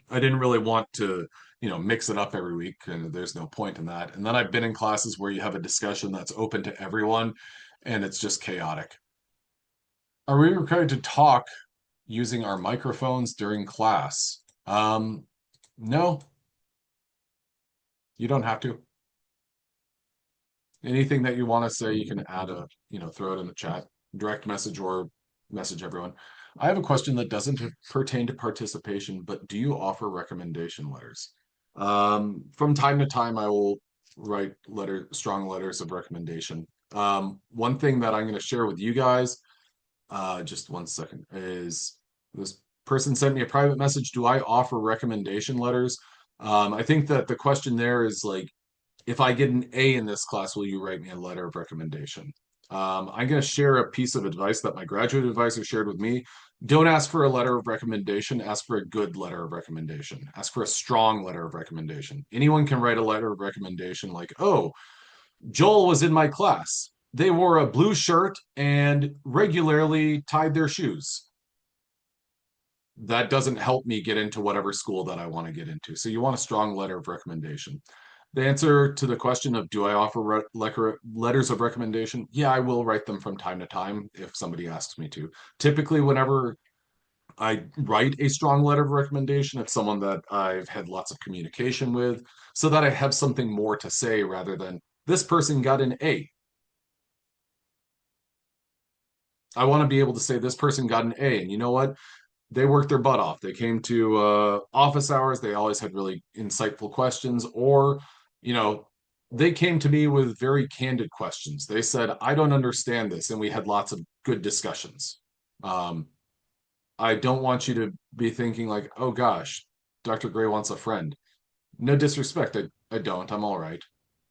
I didn't really want to, mix it up every week, and there's no point in that. And then I've been in classes where you have a discussion that's open to everyone, and it's just chaotic. Are we required to talk using our microphones during class? No, you don't have to. Anything that you want to say, you can add throw it in the chat, direct message or message everyone. I have a question that doesn't pertain to participation, but do you offer recommendation letters? From time to time, I will write strong letters of recommendation. One thing that I'm going to share with you guys, just 1 second, is this person sent me a private message. Do I offer recommendation letters? I think that the question there is like, if I get an A in this class, will you write me a letter of recommendation? I'm going to share a piece of advice that my graduate advisor shared with me. Don't ask for a letter of recommendation. Ask for a good letter of recommendation. Ask for a strong letter of recommendation. Anyone can write a letter of recommendation like, oh, Joel was in my class. They wore a blue shirt and regularly tied their shoes. That doesn't help me get into whatever school that I want to get into. So you want a strong letter of recommendation. The answer to the question of do I offer letters of recommendation? Yeah, I will write them from time to time if somebody asks me to. Typically, whenever I write a strong letter of recommendation, it's someone that I've had lots of communication with so that I have something more to say rather than this person got an A. I want to be able to say this person got an A. And you know what? They worked their butt off. They came to office hours. They always had really insightful questions, or, you know, they came to me with very candid questions. They said, I don't understand this. And we had lots of good discussions. Um, I don't want you to be thinking like, oh gosh, Dr. Gray wants a friend. No disrespect. I don't. I'm all right.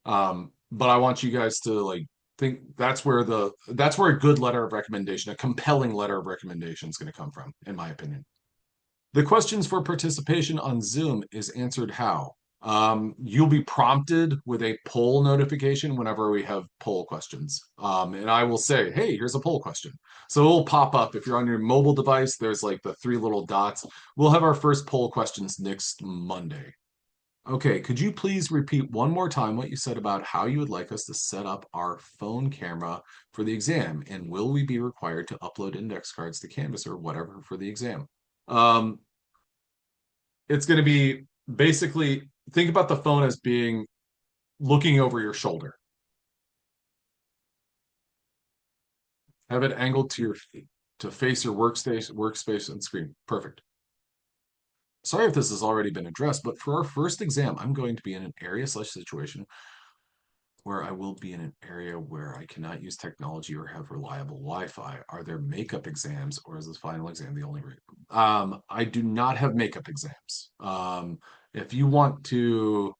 But I want you guys to like think that's where a good letter of recommendation, a compelling letter of recommendation is going to come from, in my opinion. The questions for participation on Zoom is answered how? You'll be prompted with a poll notification whenever we have poll questions. And I will say, hey, here's a poll question. So it'll pop up. If you're on your mobile device, there's like the 3 little dots. We'll have our first poll questions next Monday. Okay, could you please repeat one more time what you said about how you would like us to set up our phone camera for the exam? And will we be required to upload index cards to Canvas or whatever for the exam? Um, it's going to be basically think about the phone as being looking over your shoulder. Have it angled to face your workspace and screen. Perfect. Sorry if this has already been addressed, but for our first exam, I'm going to be in an area/situation where I will be in an area where I cannot use technology or have reliable Wi-Fi. Are there makeup exams, or is this final exam the only? I do not have makeup exams. If you want to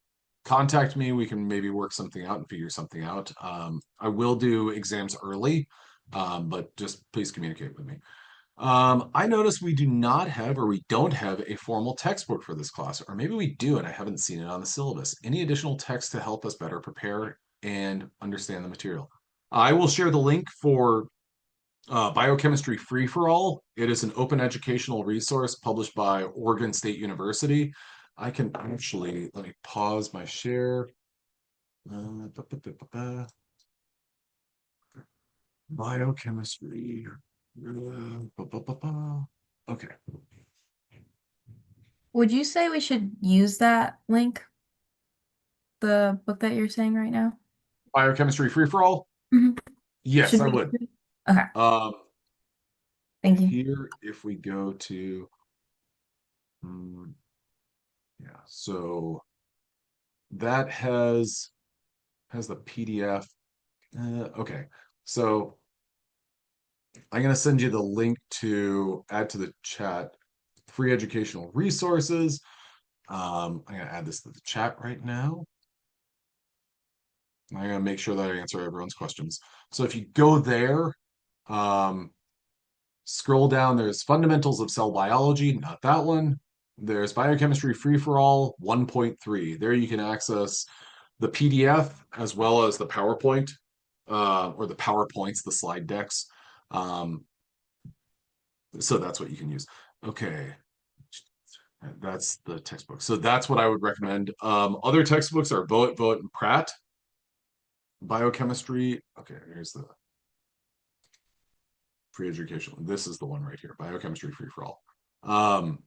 contact me. We can maybe work something out and figure something out. I will do exams early, but just please communicate with me. I notice we do not have, or we don't have, a formal textbook for this class, or maybe we do and I haven't seen it on the syllabus. Any additional text to help us better prepare and understand the material? I will share the link for Biochemistry Free for All. It is an open educational resource published by Oregon State University. I can actually, let me pause my share. Biochemistry. Okay. Would you say we should use that link, the book that you're saying right now? Biochemistry Free for All? Mhm. Yes, Should I we? would. Okay, Um, thank you. Here, if we go to, hmm, yeah, so that has the PDF. Okay, so I'm going to send you the link to add to the chat free educational resources. I'm going to add this to the chat right now. I'm going to make sure that I answer everyone's questions. So if you go there, um, scroll down, there's Fundamentals of Cell Biology, not that one. There's Biochemistry Free for All 1.3. There you can access the PDF as well as the PowerPoint, or the PowerPoints, the slide decks. Um, so that's what you can use. Okay. That's the textbook. So that's what I would recommend. Other textbooks are Voet, and Pratt. Biochemistry. Okay, here's the free education. This is the one right here. Biochemistry Free for All.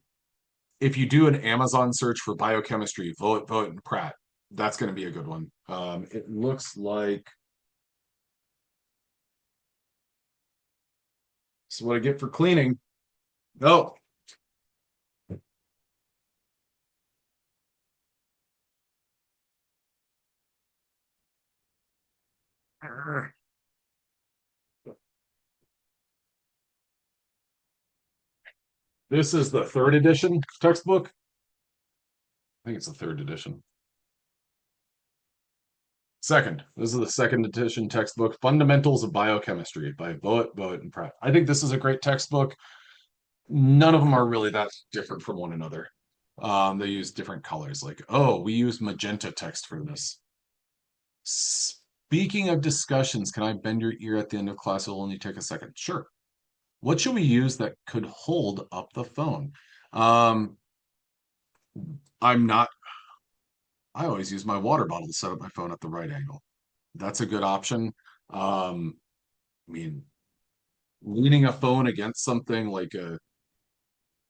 If you do an Amazon search for biochemistry, Voet, and Pratt, that's going to be a good one. It looks like, so what I get for cleaning. Oh, this is the third edition textbook. I think it's the third edition. Second, this is the second edition textbook, Fundamentals of Biochemistry by Voet, and Pratt. I think this is a great textbook. None of them are really that different from one another. They use different colors, like, oh, we use magenta text for this. Speaking of discussions, can I bend your ear at the end of class? It'll only take a second. Sure. What should we use that could hold up the phone? Um, I'm not, I always use my water bottle to set up my phone at the right angle. That's a good option. Um, I mean, leaning a phone against something like I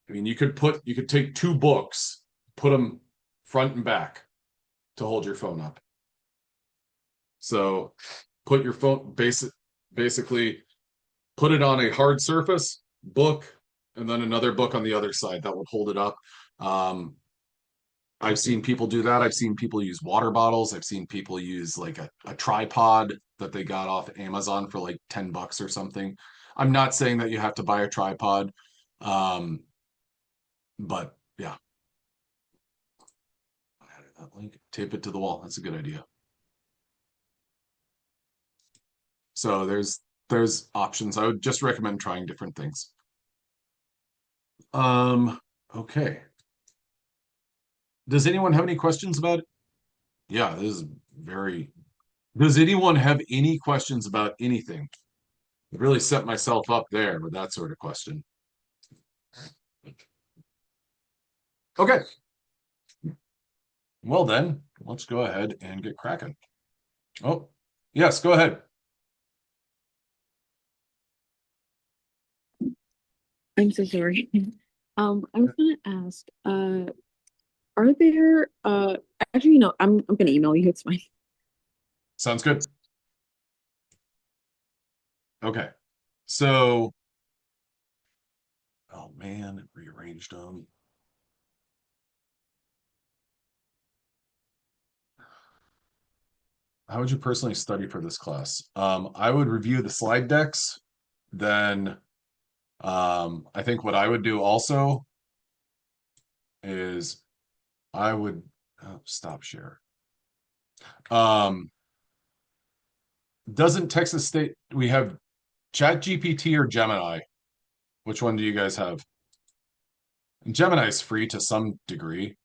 mean, you could take two books, put them front and back to hold your phone up. So put your phone basically put it on a hard surface, book, and then another book on the other side that would hold it up. Um, I've seen people do that. I've seen people use water bottles. I've seen people use like a tripod that they got off Amazon for like $10 or something. I'm not saying that you have to buy a tripod. Um, but yeah, that link, tape it to the wall. That's a good idea. So there's options. I would just recommend trying different things. Um, okay. Does anyone have any questions about it? Yeah, this is very. Does anyone have any questions about anything? I really set myself up there with that sort of question. Okay. Well then, let's go ahead and get cracking. Oh, yes, go ahead. I'm so sorry. I was gonna ask, are there actually I'm gonna email you, it's fine. Sounds good. Okay. So, oh man, it rearranged them. How would you personally study for this class? I would review the slide decks. Then I think what I would do also is I would stop share. Um, doesn't Texas State, we have Chat GPT or Gemini? Which one do you guys have? And Gemini is free to some degree,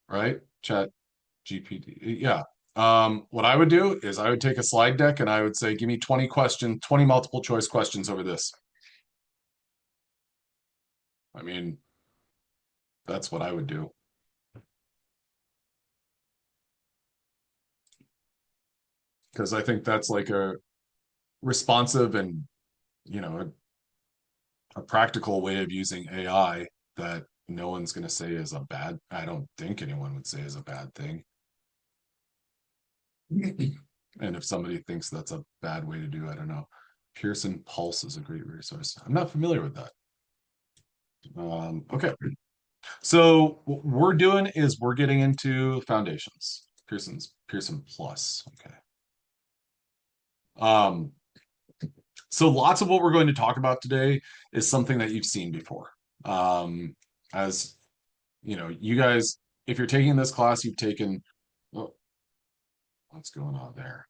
right? Chat GPT. Yeah. What I would do is I would take a slide deck and I would say, give me 20 questions, 20 multiple choice questions over this. I mean, that's what I would do. Because I think that's like a responsive and, you know, a practical way of using AI that no one's going to say is a bad, I don't think anyone would say is a bad thing. And if somebody thinks that's a bad way to do, I don't know. Pearson Pulse is a great resource. I'm not familiar with that. Okay. So what we're doing is we're getting into foundations. Pearson Plus. Okay. Um, so lots of what we're going to talk about today is something that you've seen before. As you know, you guys, if you're taking this class, you've taken, oh, what's going on there?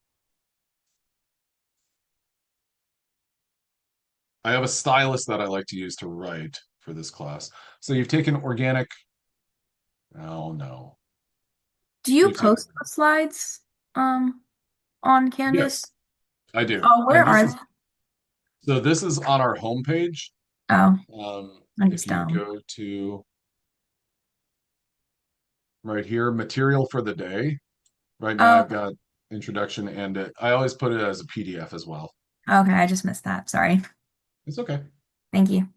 I have a stylus that I like to use to write for this class. So you've taken organic. Oh no. Do you You've taken, post the slides on Canvas? yes, I do. Oh, where And this are is they? so this is on our homepage. Oh, I If just you don't. go to right here, material for the day. Right now Oh, I've got introduction and I always put it as a PDF as well. okay, I just missed that. Sorry. It's okay. Thank you.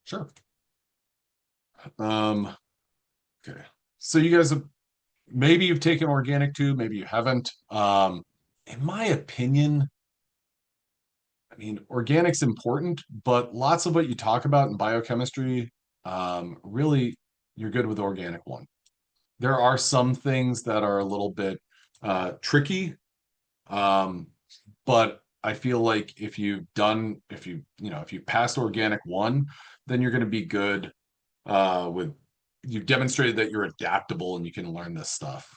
Sure. Um, okay. So you guys have maybe you've taken organic too, maybe you haven't. In my opinion, I mean, organic's important, but lots of what you talk about in biochemistry, really, you're good with organic one. There are some things that are a little bit tricky, um, but I feel like if you passed organic one, then you're going to be good with you've demonstrated that you're adaptable and you can learn this stuff.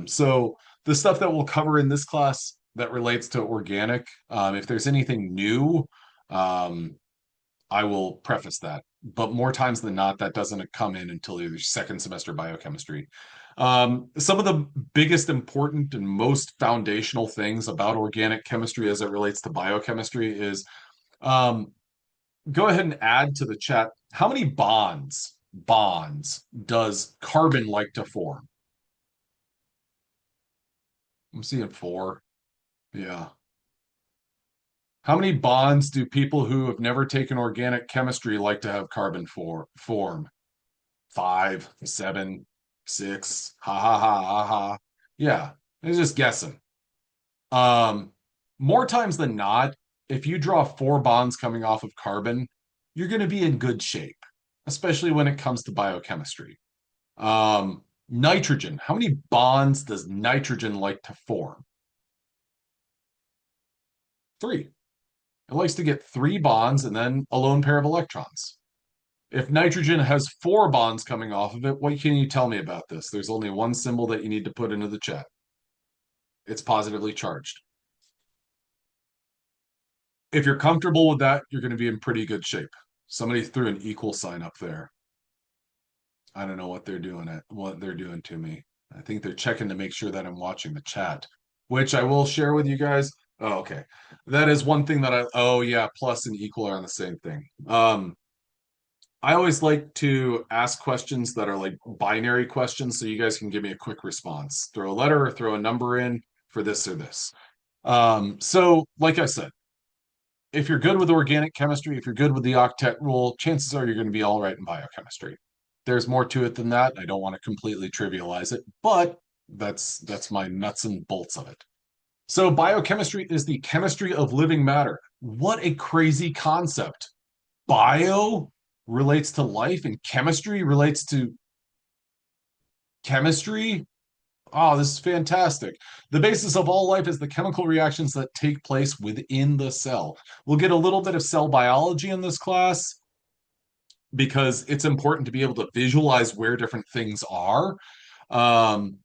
So the stuff that we'll cover in this class that relates to organic, if there's anything new, um, I will preface that. But more times than not, that doesn't come in until your second semester biochemistry. Some of the biggest, important, and most foundational things about organic chemistry as it relates to biochemistry is um, go ahead and add to the chat how many bonds does carbon like to form? I'm seeing four. Yeah. How many bonds do people who have never taken organic chemistry like to have carbon form? Five, seven, six. Ha ha ha ha ha. Yeah, it's just guessing. Um, More times than not, if you draw four bonds coming off of carbon, you're going to be in good shape, especially when it comes to biochemistry. Nitrogen. How many bonds does nitrogen like to form? Three. It likes to get three bonds and then a lone pair of electrons. If nitrogen has four bonds coming off of it, what can you tell me about this? There's only one symbol that you need to put into the chat. It's positively charged. If you're comfortable with that, you're going to be in pretty good shape. Somebody threw an equal sign up there. I don't know what they're doing to me. I think they're checking to make sure that I'm watching the chat, which I will share with you guys. Oh, okay. That is one thing that oh yeah, plus and equal are on the same thing. I always like to ask questions that are like binary questions so you guys can give me a quick response. Throw a letter or throw a number in for this or this. So like I said, if you're good with organic chemistry, if you're good with the octet rule, chances are you're going to be all right in biochemistry. There's more to it than that. I don't want to completely trivialize it, but that's my nuts and bolts of it. So biochemistry is the chemistry of living matter. What a crazy concept. Bio relates to life and chemistry relates to chemistry. Oh, this is fantastic. The basis of all life is the chemical reactions that take place within the cell. We'll get a little bit of cell biology in this class because it's important to be able to visualize where different things are. Um,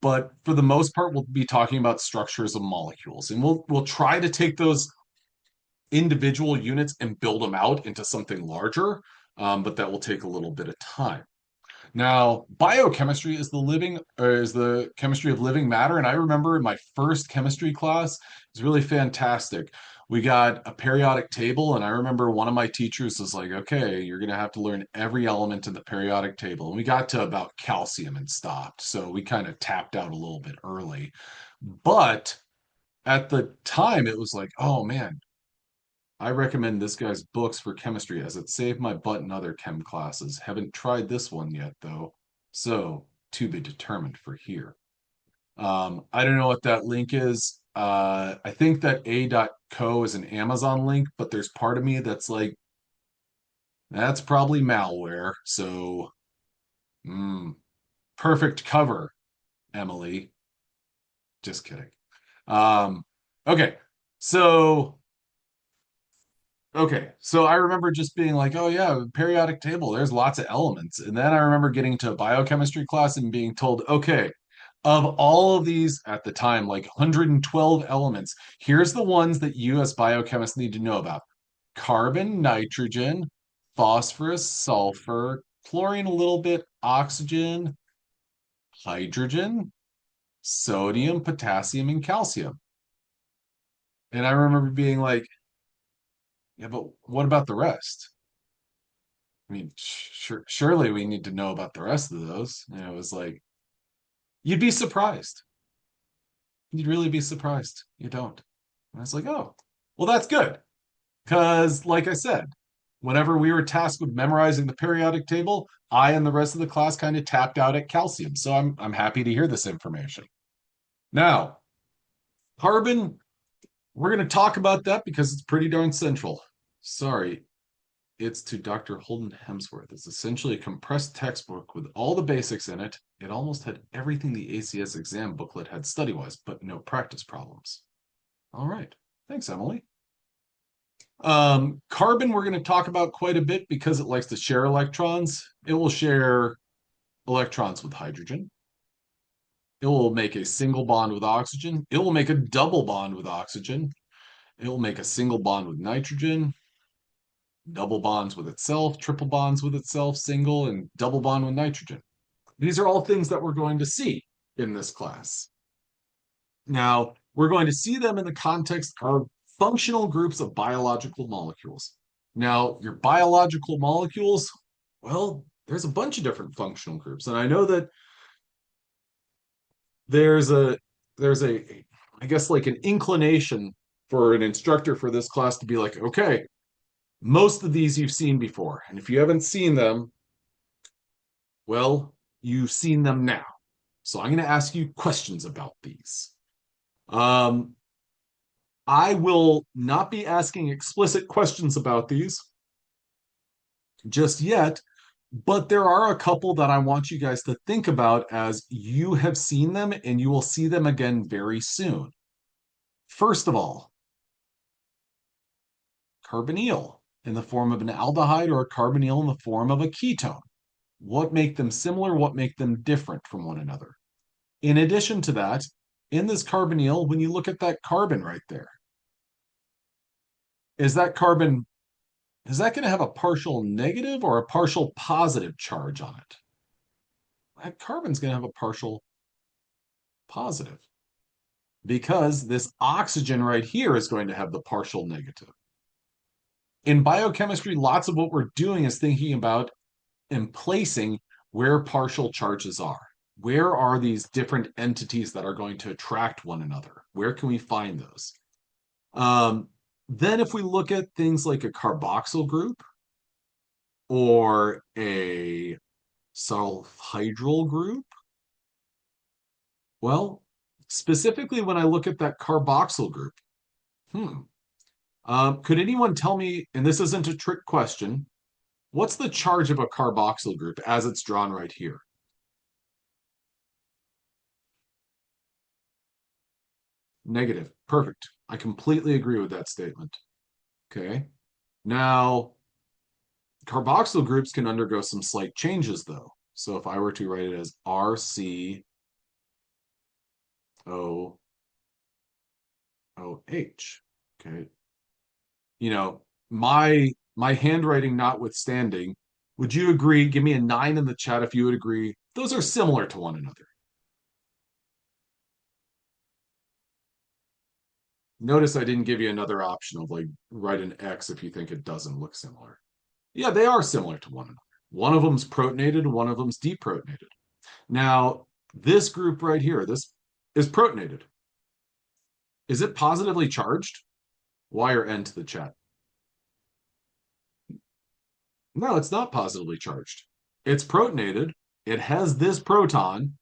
but for the most part, we'll be talking about structures of molecules, and we'll try to take those individual units and build them out into something larger, but that will take a little bit of time. Now, biochemistry is the chemistry of living matter, and I remember in my first chemistry class, it was really fantastic. We got a periodic table, and I remember one of my teachers was like, "Okay, you're going to have to learn every element in the periodic table." And we got to about calcium and stopped, so we kind of tapped out a little bit early. But at the time, it was like, "Oh man, I recommend this guy's books for chemistry as it saved my butt in other chem classes. Haven't tried this one yet, though. So, to be determined for here." I don't know what that link is. I think that a.co is an Amazon link, but there's part of me that's like, that's probably malware. So, mm, perfect cover, Emily. Just kidding. Um, okay. So, Okay, so I remember just being like, oh yeah, periodic table, there's lots of elements. And then I remember getting to a biochemistry class and being told, okay, of all of these at the time, like 112 elements, here's the ones that you as biochemists need to know about. Carbon, nitrogen, phosphorus, sulfur, chlorine a little bit, oxygen, hydrogen, sodium, potassium, and calcium. And I remember being like, yeah, but what about the rest? I mean, surely we need to know about the rest of those. And it was like, you'd be surprised. You'd really be surprised. You don't. And I was like, oh, well, that's good. Because, like I said, whenever we were tasked with memorizing the periodic table, I and the rest of the class kind of tapped out at calcium. So I'm happy to hear this information. Now, carbon, we're going to talk about that because it's pretty darn central. Sorry, it's to Dr. Holden Hemsworth. It's essentially a compressed textbook with all the basics in it. It almost had everything the ACS exam booklet had study-wise, but no practice problems. All right. Thanks, Emily. Carbon, we're going to talk about quite a bit because it likes to share electrons. It will share electrons with hydrogen. It will make a single bond with oxygen. It will make a double bond with oxygen. It will make a single bond with nitrogen, double bonds with itself, triple bonds with itself, single, and double bond with nitrogen. These are all things that we're going to see in this class. Now, we're going to see them in the context of functional groups of biological molecules. Now, your biological molecules, well, there's a bunch of different functional groups. And I know that there's a, I guess like an inclination for an instructor for this class to be like, okay, most of these you've seen before. And if you haven't seen them, well, you've seen them now. So I'm going to ask you questions about these. I will not be asking explicit questions about these just yet, but there are a couple that I want you guys to think about as you have seen them and you will see them again very soon. First of all, carbonyl in the form of an aldehyde or a carbonyl in the form of a ketone. What make them similar? What make them different from one another? In addition to that, in this carbonyl, when you look at that carbon right there, is that carbon, is that going to have a partial negative or a partial positive charge on it? That carbon's going to have a partial positive because this oxygen right here is going to have the partial negative. In biochemistry, lots of what we're doing is thinking about and placing where partial charges are. Where are these different entities that are going to attract one another? Where can we find those? Then if we look at things like a carboxyl group or a sulfhydryl group, well, specifically when I look at that carboxyl group, could anyone tell me, and this isn't a trick question, what's the charge of a carboxyl group as it's drawn right here? Negative. Perfect. I completely agree with that statement. Okay. Now, carboxyl groups can undergo some slight changes, though. So if I were to write it as RC O O H. Okay. You know, my handwriting notwithstanding, would you agree? Give me a 9 in the chat if you would agree. Those are similar to one another. Notice I didn't give you another option of like write an X if you think it doesn't look similar. Yeah, they are similar to one another. One of them's protonated, one of them's deprotonated. Now, this group right here, this is protonated. Is it positively charged? Y or N to the chat. No, it's not positively charged. It's protonated. It has this proton,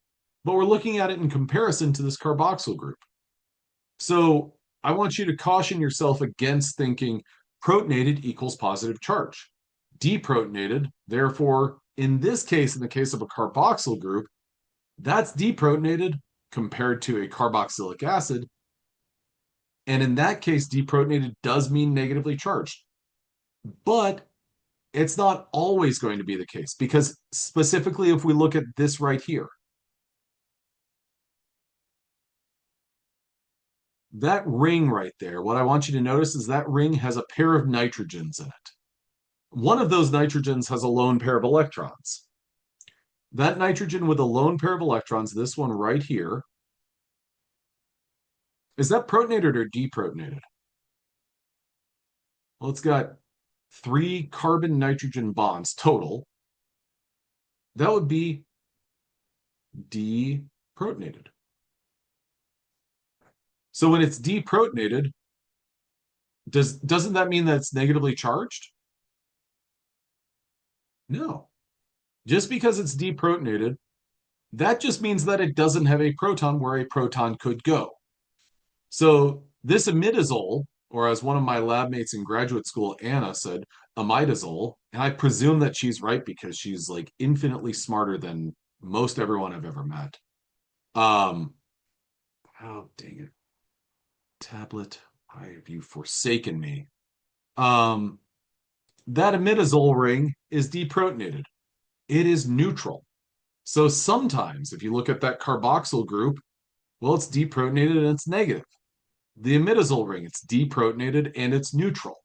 but we're looking at it in comparison to this carboxyl group. So I want you to caution yourself against thinking protonated equals positive charge. Deprotonated, therefore, in this case, in the case of a carboxyl group, that's deprotonated compared to a carboxylic acid. And in that case, deprotonated does mean negatively charged. But it's not always going to be the case because specifically if we look at this right here, that ring right there, what I want you to notice is that ring has a pair of nitrogens in it. One of those nitrogens has a lone pair of electrons. That nitrogen with a lone pair of electrons, this one right here, is that protonated or deprotonated? Well, it's got 3 carbon nitrogen bonds total. That would be deprotonated. So when it's deprotonated, doesn't that mean that it's negatively charged? No. Just because it's deprotonated, that just means that it doesn't have a proton where a proton could go. So this imidazole, or as one of my lab mates in graduate school, Anna, said, imidazole, and I presume that she's right because she's like infinitely smarter than most everyone I've ever met. Oh, dang it. Tablet, why have you forsaken me? Um, that imidazole ring is deprotonated. It is neutral. So sometimes if you look at that carboxyl group, well, it's deprotonated and it's negative. The imidazole ring, it's deprotonated and it's neutral.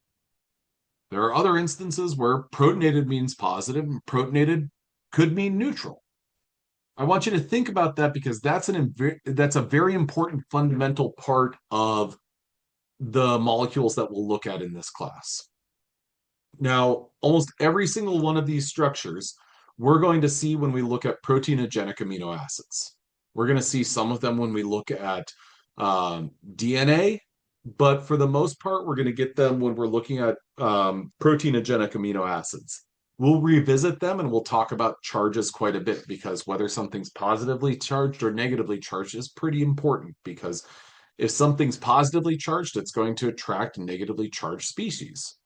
There are other instances where protonated means positive and protonated could mean neutral. I want you to think about that because that's a very important fundamental part of the molecules that we'll look at in this class. Now, almost every single one of these structures we're going to see when we look at proteinogenic amino acids. We're going to see some of them when we look at DNA, but for the most part, we're going to get them when we're looking at proteinogenic amino acids. We'll revisit them and we'll talk about charges quite a bit because whether something's positively charged or negatively charged is pretty important because if something's positively charged, it's going to attract negatively charged species.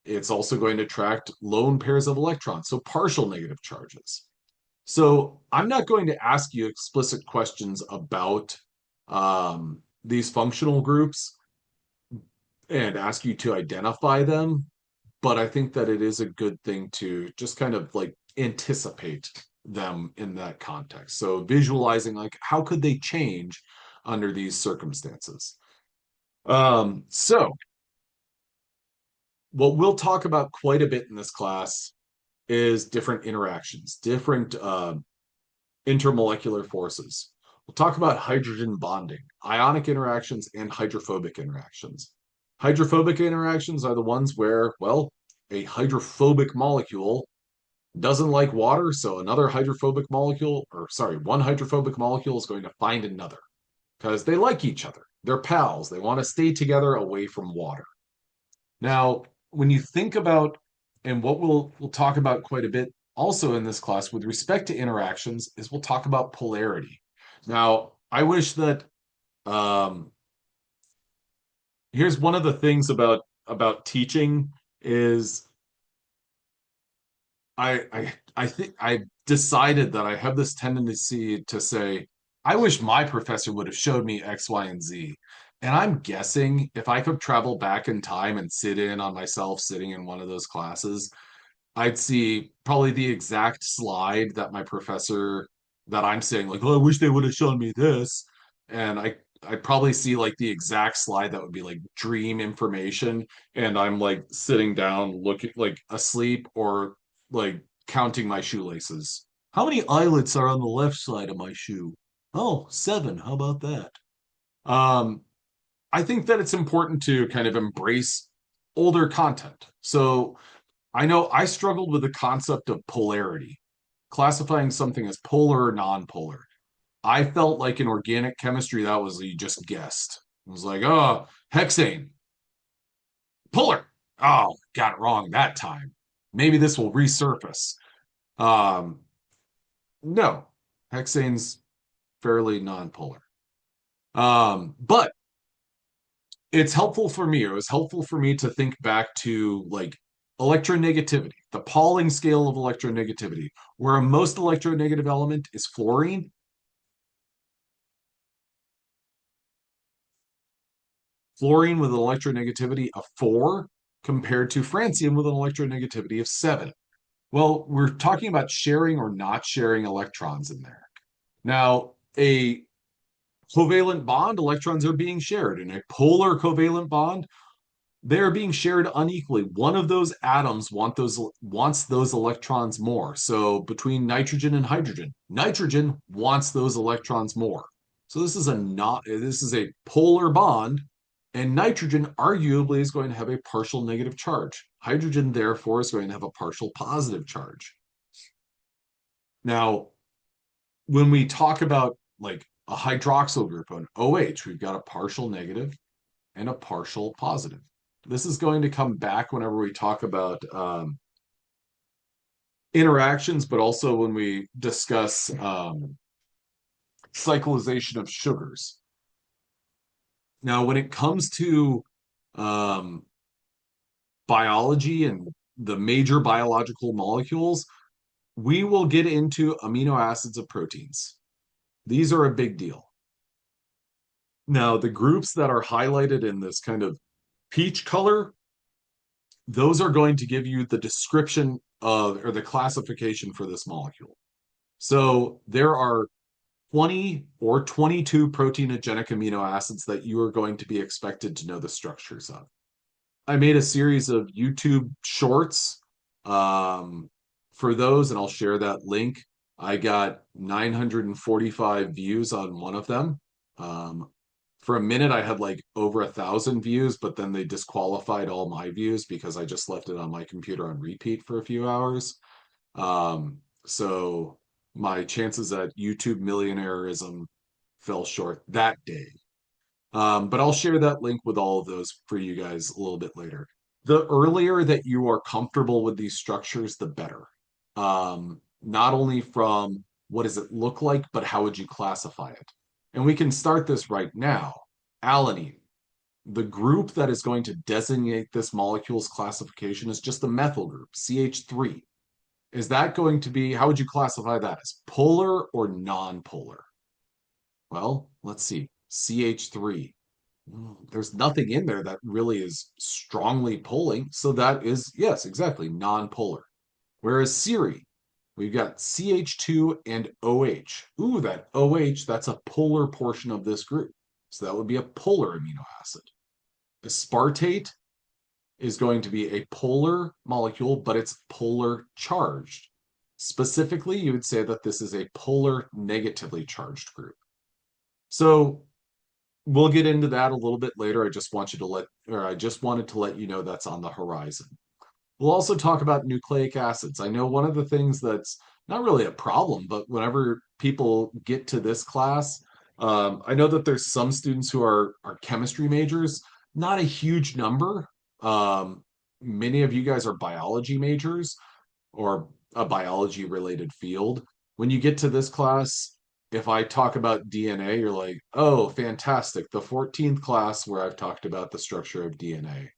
It's also going to attract lone pairs of electrons, so partial negative charges. So I'm not going to ask you explicit questions about these functional groups and ask you to identify them, but I think that it is a good thing to just kind of like anticipate them in that context. So visualizing like how could they change under these circumstances. So what we'll talk about quite a bit in this class is different interactions, different intermolecular forces. We'll talk about hydrogen bonding, ionic interactions, and hydrophobic interactions. Hydrophobic interactions are the ones where, well, a hydrophobic molecule doesn't like water, so another hydrophobic molecule, or sorry, one hydrophobic molecule is going to find another because they like each other. They're pals. They want to stay together away from water. Now, when you think about, and what we'll talk about quite a bit also in this class with respect to interactions, is we'll talk about polarity. Now, I wish that here's one of the things about teaching is I think I decided that I have this tendency to say, I wish my professor would have showed me X, Y, and Z. And I'm guessing if I could travel back in time and sit in on myself sitting in one of those classes, I'd see probably the exact slide that my professor that I'm saying, like, oh, I wish they would have shown me this. and I probably see like the exact slide that would be like dream information, and I'm like sitting down looking like asleep or like counting my shoelaces. How many eyelets are on the left side of my shoe? Oh, 7. How about that? Um, I think that it's important to kind of embrace older content. So I know I struggled with the concept of polarity, classifying something as polar or non-polar. I felt like in organic chemistry, that was you just guessed. It was like, oh, hexane, polar. Oh, got it wrong that time. Maybe this will resurface. Um, no, hexane's fairly non-polar. But it's helpful for me. It was helpful for me to think back to like electronegativity, the Pauling scale of electronegativity, where a most electronegative element is fluorine. Fluorine with an electronegativity of 4 compared to francium with an electronegativity of 7. Well, we're talking about sharing or not sharing electrons in there. Now, a covalent bond, electrons are being shared. In a polar covalent bond, they're being shared unequally. One of those atoms wants those electrons more. So between nitrogen and hydrogen, nitrogen wants those electrons more. So this is a polar bond, and nitrogen arguably is going to have a partial negative charge. Hydrogen, therefore, is going to have a partial positive charge. Now, when we talk about like a hydroxyl group, an OH, we've got a partial negative and a partial positive. This is going to come back whenever we talk about interactions, but also when we discuss cyclization of sugars. Now, when it comes to um, biology and the major biological molecules, we will get into amino acids of proteins. These are a big deal. Now, the groups that are highlighted in this kind of peach color, those are going to give you the description of or the classification for this molecule. So there are 20 or 22 proteinogenic amino acids that you are going to be expected to know the structures of. I made a series of YouTube shorts for those, and I'll share that link. I got 945 views on one of them. For a minute, I had like over 1,000 views, but then they disqualified all my views because I just left it on my computer on repeat for a few hours. So my chances at YouTube millionaireism fell short that day. But I'll share that link with all of those for you guys a little bit later. The earlier that you are comfortable with these structures, the better. Not only from what does it look like, but how would you classify it? And we can start this right now. Alanine. The group that is going to designate this molecule's classification is just the methyl group, CH3. Is that going to be, how would you classify that as polar or non-polar? Well, let's see. CH3. There's nothing in there that really is strongly poling. So that is, yes, exactly, non-polar. Whereas Siri, we've got CH2 and OH. Ooh, that OH, that's a polar portion of this group. So that would be a polar amino acid. Aspartate is going to be a polar molecule, but it's polar charged. Specifically, you would say that this is a polar negatively charged group. So we'll get into that a little bit later. I just wanted to let you know that's on the horizon. We'll also talk about nucleic acids. I know one of the things that's not really a problem, but whenever people get to this class, I know that there's some students who are chemistry majors, not a huge number. Many of you guys are biology majors or a biology related field. When you get to this class, if I talk about DNA, you're like, oh, fantastic. The 14th class where I've talked about the structure of DNA.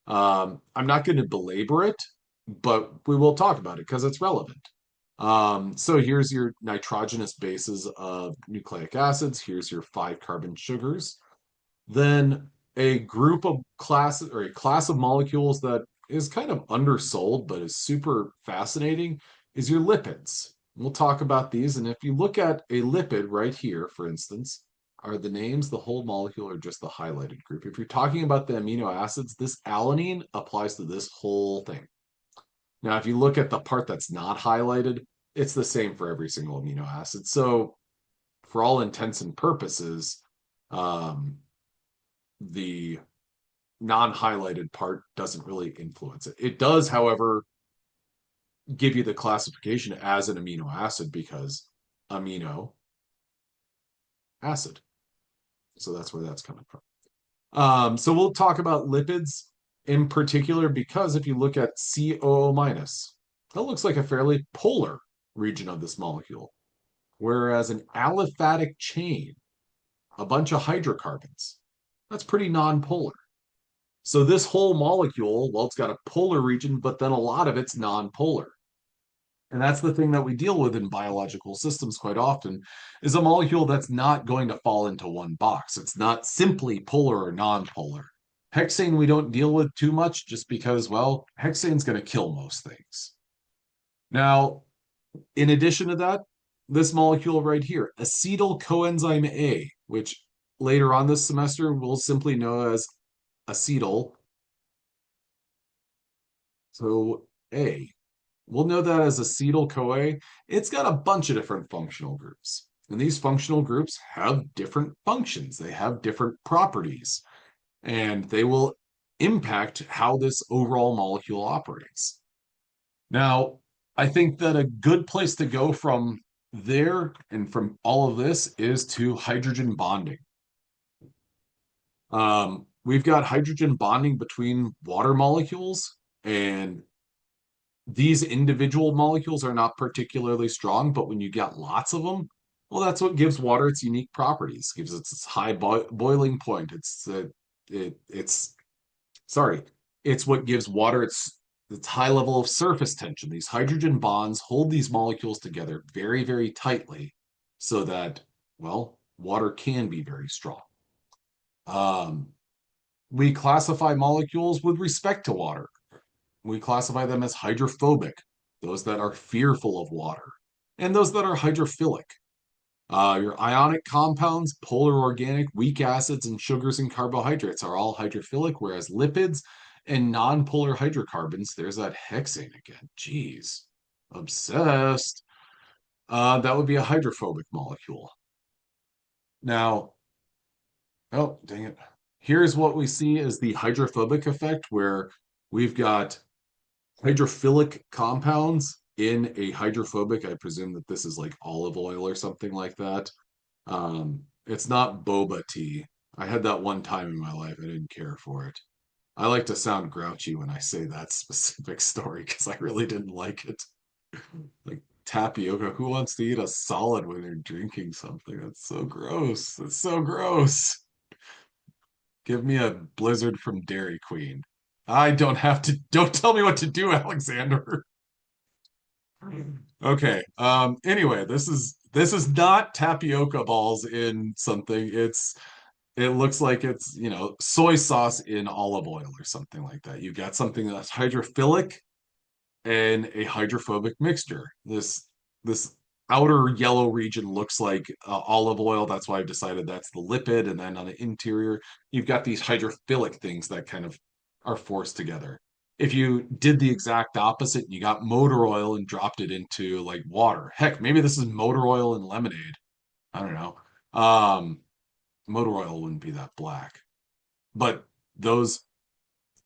I'm not going to belabor it, but we will talk about it because it's relevant. So here's your nitrogenous bases of nucleic acids. Here's your 5 carbon sugars. Then a group of classes or a class of molecules that is kind of undersold but is super fascinating is your lipids. We'll talk about these. And if you look at a lipid right here, for instance, are the names the whole molecule or just the highlighted group? If you're talking about the amino acids, this alanine applies to this whole thing. Now, if you look at the part that's not highlighted, it's the same for every single amino acid. So, for all intents and purposes, the non-highlighted part doesn't really influence it. It does, however, give you the classification as an amino acid because amino acid. So that's where that's coming from. So we'll talk about lipids in particular because if you look at COO minus, that looks like a fairly polar region of this molecule, whereas an aliphatic chain, a bunch of hydrocarbons, that's pretty non-polar. So this whole molecule, well, it's got a polar region, but then a lot of it's non-polar. And that's the thing that we deal with in biological systems quite often is a molecule that's not going to fall into one box. It's not simply polar or non-polar. Hexane we don't deal with too much just because, well, hexane's going to kill most things. Now, in addition to that, this molecule right here, acetyl coenzyme A, which later on this semester we'll simply know as acetyl. So A. We'll know that as acetyl-CoA. It's got a bunch of different functional groups. And these functional groups have different functions. They have different properties. And they will impact how this overall molecule operates. Now, I think that a good place to go from there and from all of this is to hydrogen bonding. We've got hydrogen bonding between water molecules, and these individual molecules are not particularly strong, but when you get lots of them, well, that's what gives water its unique properties, gives it its high boiling point. It's what gives water its high level of surface tension. These hydrogen bonds hold these molecules together very, very tightly so that, well, water can be very strong. We classify molecules with respect to water. We classify them as hydrophobic, those that are fearful of water, and those that are hydrophilic. Your ionic compounds, polar organic, weak acids, and sugars and carbohydrates are all hydrophilic, whereas lipids and nonpolar hydrocarbons, there's that hexane again. Jeez, obsessed. That would be a hydrophobic molecule. Now, oh, dang it. Here's what we see as the hydrophobic effect, where we've got hydrophilic compounds in a hydrophobic. I presume that this is like olive oil or something like that. It's not boba tea. I had that one time in my life. I didn't care for it. I like to sound grouchy when I say that specific story because I really didn't like it. Like tapioca. Who wants to eat a solid when they're drinking something? That's so gross. That's so gross. Give me a blizzard from Dairy Queen. I don't have to, don't tell me what to do, Alexander. Okay. Anyway, this is not tapioca balls in something. It looks like it's, soy sauce in olive oil or something like that. You've got something that's hydrophilic and a hydrophobic mixture. This outer yellow region looks like olive oil. That's why I've decided that's the lipid. And then on the interior, you've got these hydrophilic things that kind of are forced together. If you did the exact opposite, you got motor oil and dropped it into like water. Heck, maybe this is motor oil and lemonade. I don't know. Motor oil wouldn't be that black. But those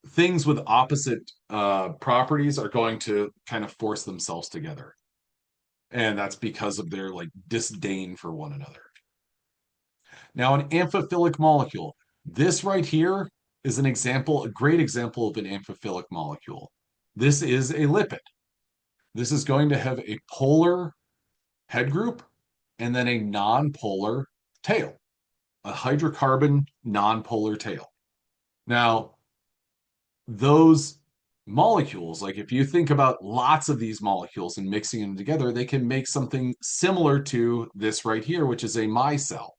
things with opposite properties are going to kind of force themselves together. And that's because of their like disdain for one another. Now, an amphiphilic molecule. This right here is an example, a great example of an amphiphilic molecule. This is a lipid. This is going to have a polar head group and then a non-polar tail, a hydrocarbon non-polar tail. Now, those molecules, like if you think about lots of these molecules and mixing them together, they can make something similar to this right here, which is a micelle.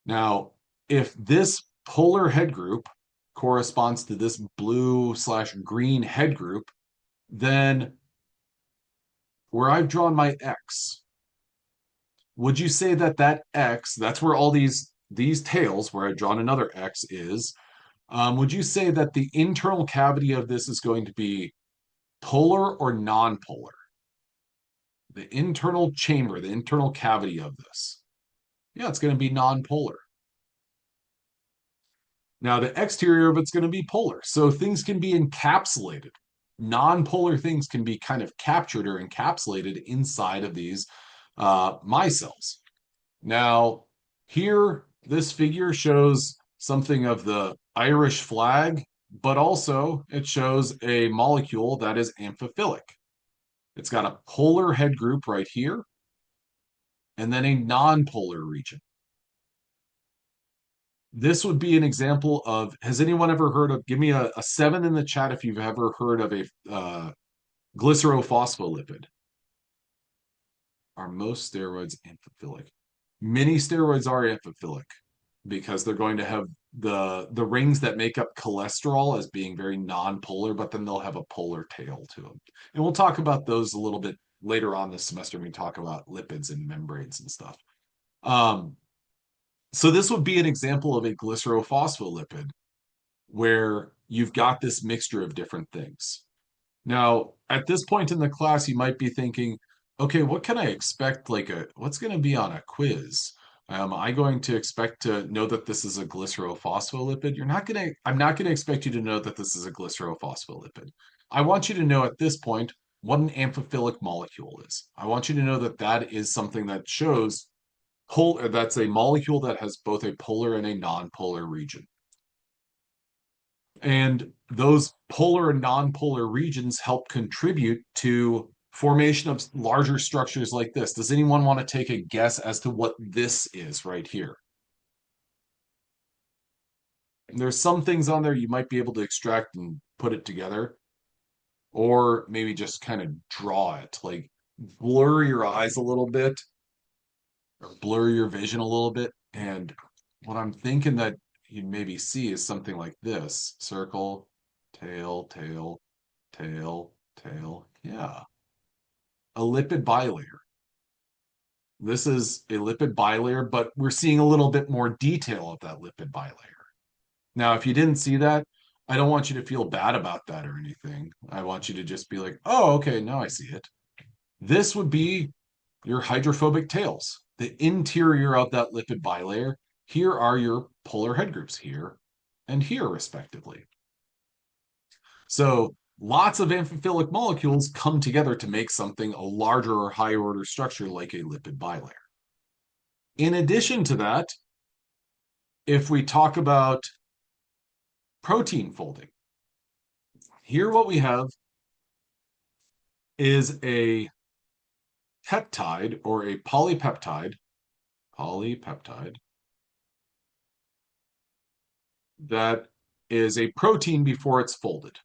Now, if this polar head group corresponds to this blue/green head group, then where I've drawn my X, would you say that that X, that's where all these tails, where I've drawn another X is, would you say that the internal cavity of this is going to be polar or non-polar? The internal chamber, the internal cavity of this. Yeah, it's going to be non-polar. Now, the exterior of it's going to be polar. So things can be encapsulated. Non-polar things can be kind of captured or encapsulated inside of these micelles. Now, here, this figure shows something of the Irish flag, but also it shows a molecule that is amphiphilic. It's got a polar head group right here, and then a non-polar region. This would be an example of, has anyone ever heard of, give me a 7 in the chat if you've ever heard of a glycerophospholipid. Are most steroids amphiphilic? Many steroids are amphiphilic because they're going to have the rings that make up cholesterol as being very non-polar, but then they'll have a polar tail to them. And we'll talk about those a little bit later on this semester when we talk about lipids and membranes and stuff. So this would be an example of a glycerophospholipid where you've got this mixture of different things. Now, at this point in the class, you might be thinking, okay, what can I expect? What's going to be on a quiz? Am I going to expect to know that this is a glycerophospholipid? I'm not going to expect you to know that this is a glycerophospholipid. I want you to know at this point what an amphiphilic molecule is. I want you to know that that is something that shows that's a molecule that has both a polar and a non-polar region. And those polar and non-polar regions help contribute to formation of larger structures like this. Does anyone want to take a guess as to what this is right here? There's some things on there you might be able to extract and put it together, or maybe just kind of draw it, like blur your eyes a little bit, or blur your vision a little bit. And what I'm thinking that you'd maybe see is something like this: circle, tail, tail, tail, tail. Yeah. A lipid bilayer. This is a lipid bilayer, but we're seeing a little bit more detail of that lipid bilayer. Now, if you didn't see that, I don't want you to feel bad about that or anything. I want you to just be like, oh, okay, now I see it. This would be your hydrophobic tails, the interior of that lipid bilayer. Here are your polar head groups, here and here, respectively. So lots of amphiphilic molecules come together to make something a larger or higher order structure like a lipid bilayer. In addition to that, if we talk about protein folding, here what we have is a peptide or a polypeptide that is a protein before it's folded.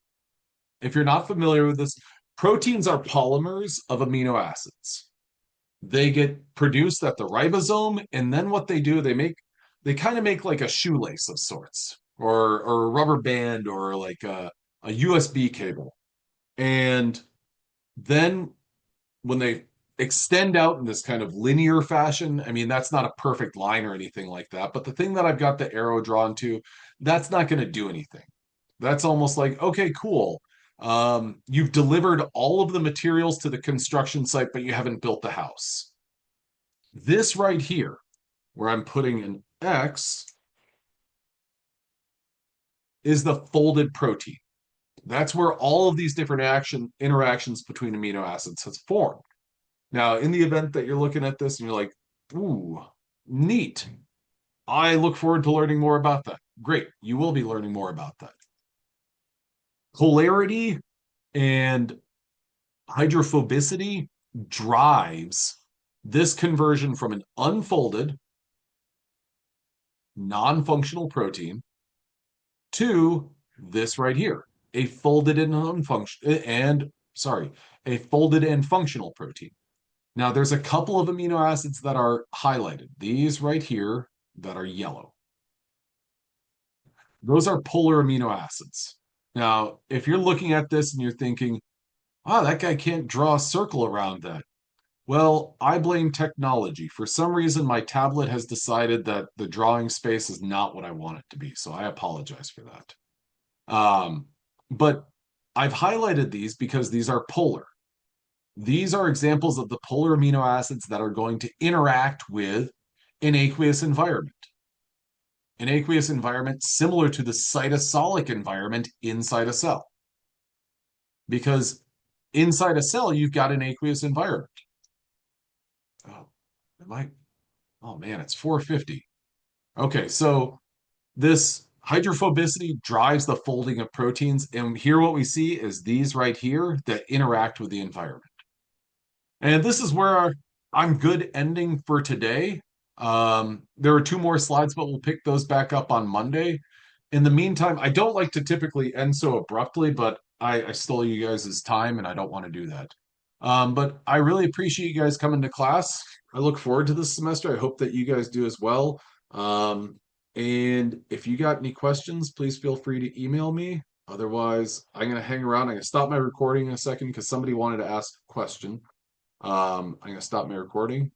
If you're not familiar with this, proteins are polymers of amino acids. They get produced at the ribosome, and then what they do, they kind of make like a shoelace of sorts, or a rubber band, or like a USB cable. And then when they extend out in this kind of linear fashion, I mean, that's not a perfect line or anything like that, but the thing that I've got the arrow drawn to, that's not going to do anything. That's almost like, okay, cool. You've delivered all of the materials to the construction site, but you haven't built the house. This right here, where I'm putting an X, is the folded protein. That's where all of these different interactions between amino acids has formed. Now, in the event that you're looking at this and you're like, ooh, neat. I look forward to learning more about that. Great. You will be learning more about that. Polarity and hydrophobicity drives this conversion from an unfolded, non-functional protein to this right here, a folded and a folded and functional protein. Now, there's a couple of amino acids that are highlighted. These right here that are yellow. Those are polar amino acids. Now, if you're looking at this and you're thinking, oh, that guy can't draw a circle around that. Well, I blame technology. For some reason, my tablet has decided that the drawing space is not what I want it to be. So I apologize for that. But I've highlighted these because these are polar. These are examples of the polar amino acids that are going to interact with an aqueous environment. An aqueous environment similar to the cytosolic environment inside a cell. Because inside a cell, you've got an aqueous environment. Oh, am I? Oh man, it's 450. Okay, so this hydrophobicity drives the folding of proteins. And here what we see is these right here that interact with the environment. And this is where I'm good ending for today. There are two more slides, but we'll pick those back up on Monday. In the meantime, I don't like to typically end so abruptly, but I stole you guys' time and I don't want to do that. But I really appreciate you guys coming to class. I look forward to this semester. I hope that you guys do as well. And if you got any questions, please feel free to email me. Otherwise, I'm going to hang around. I'm going to stop my recording in a second because somebody wanted to ask a question. I'm going to stop my recording.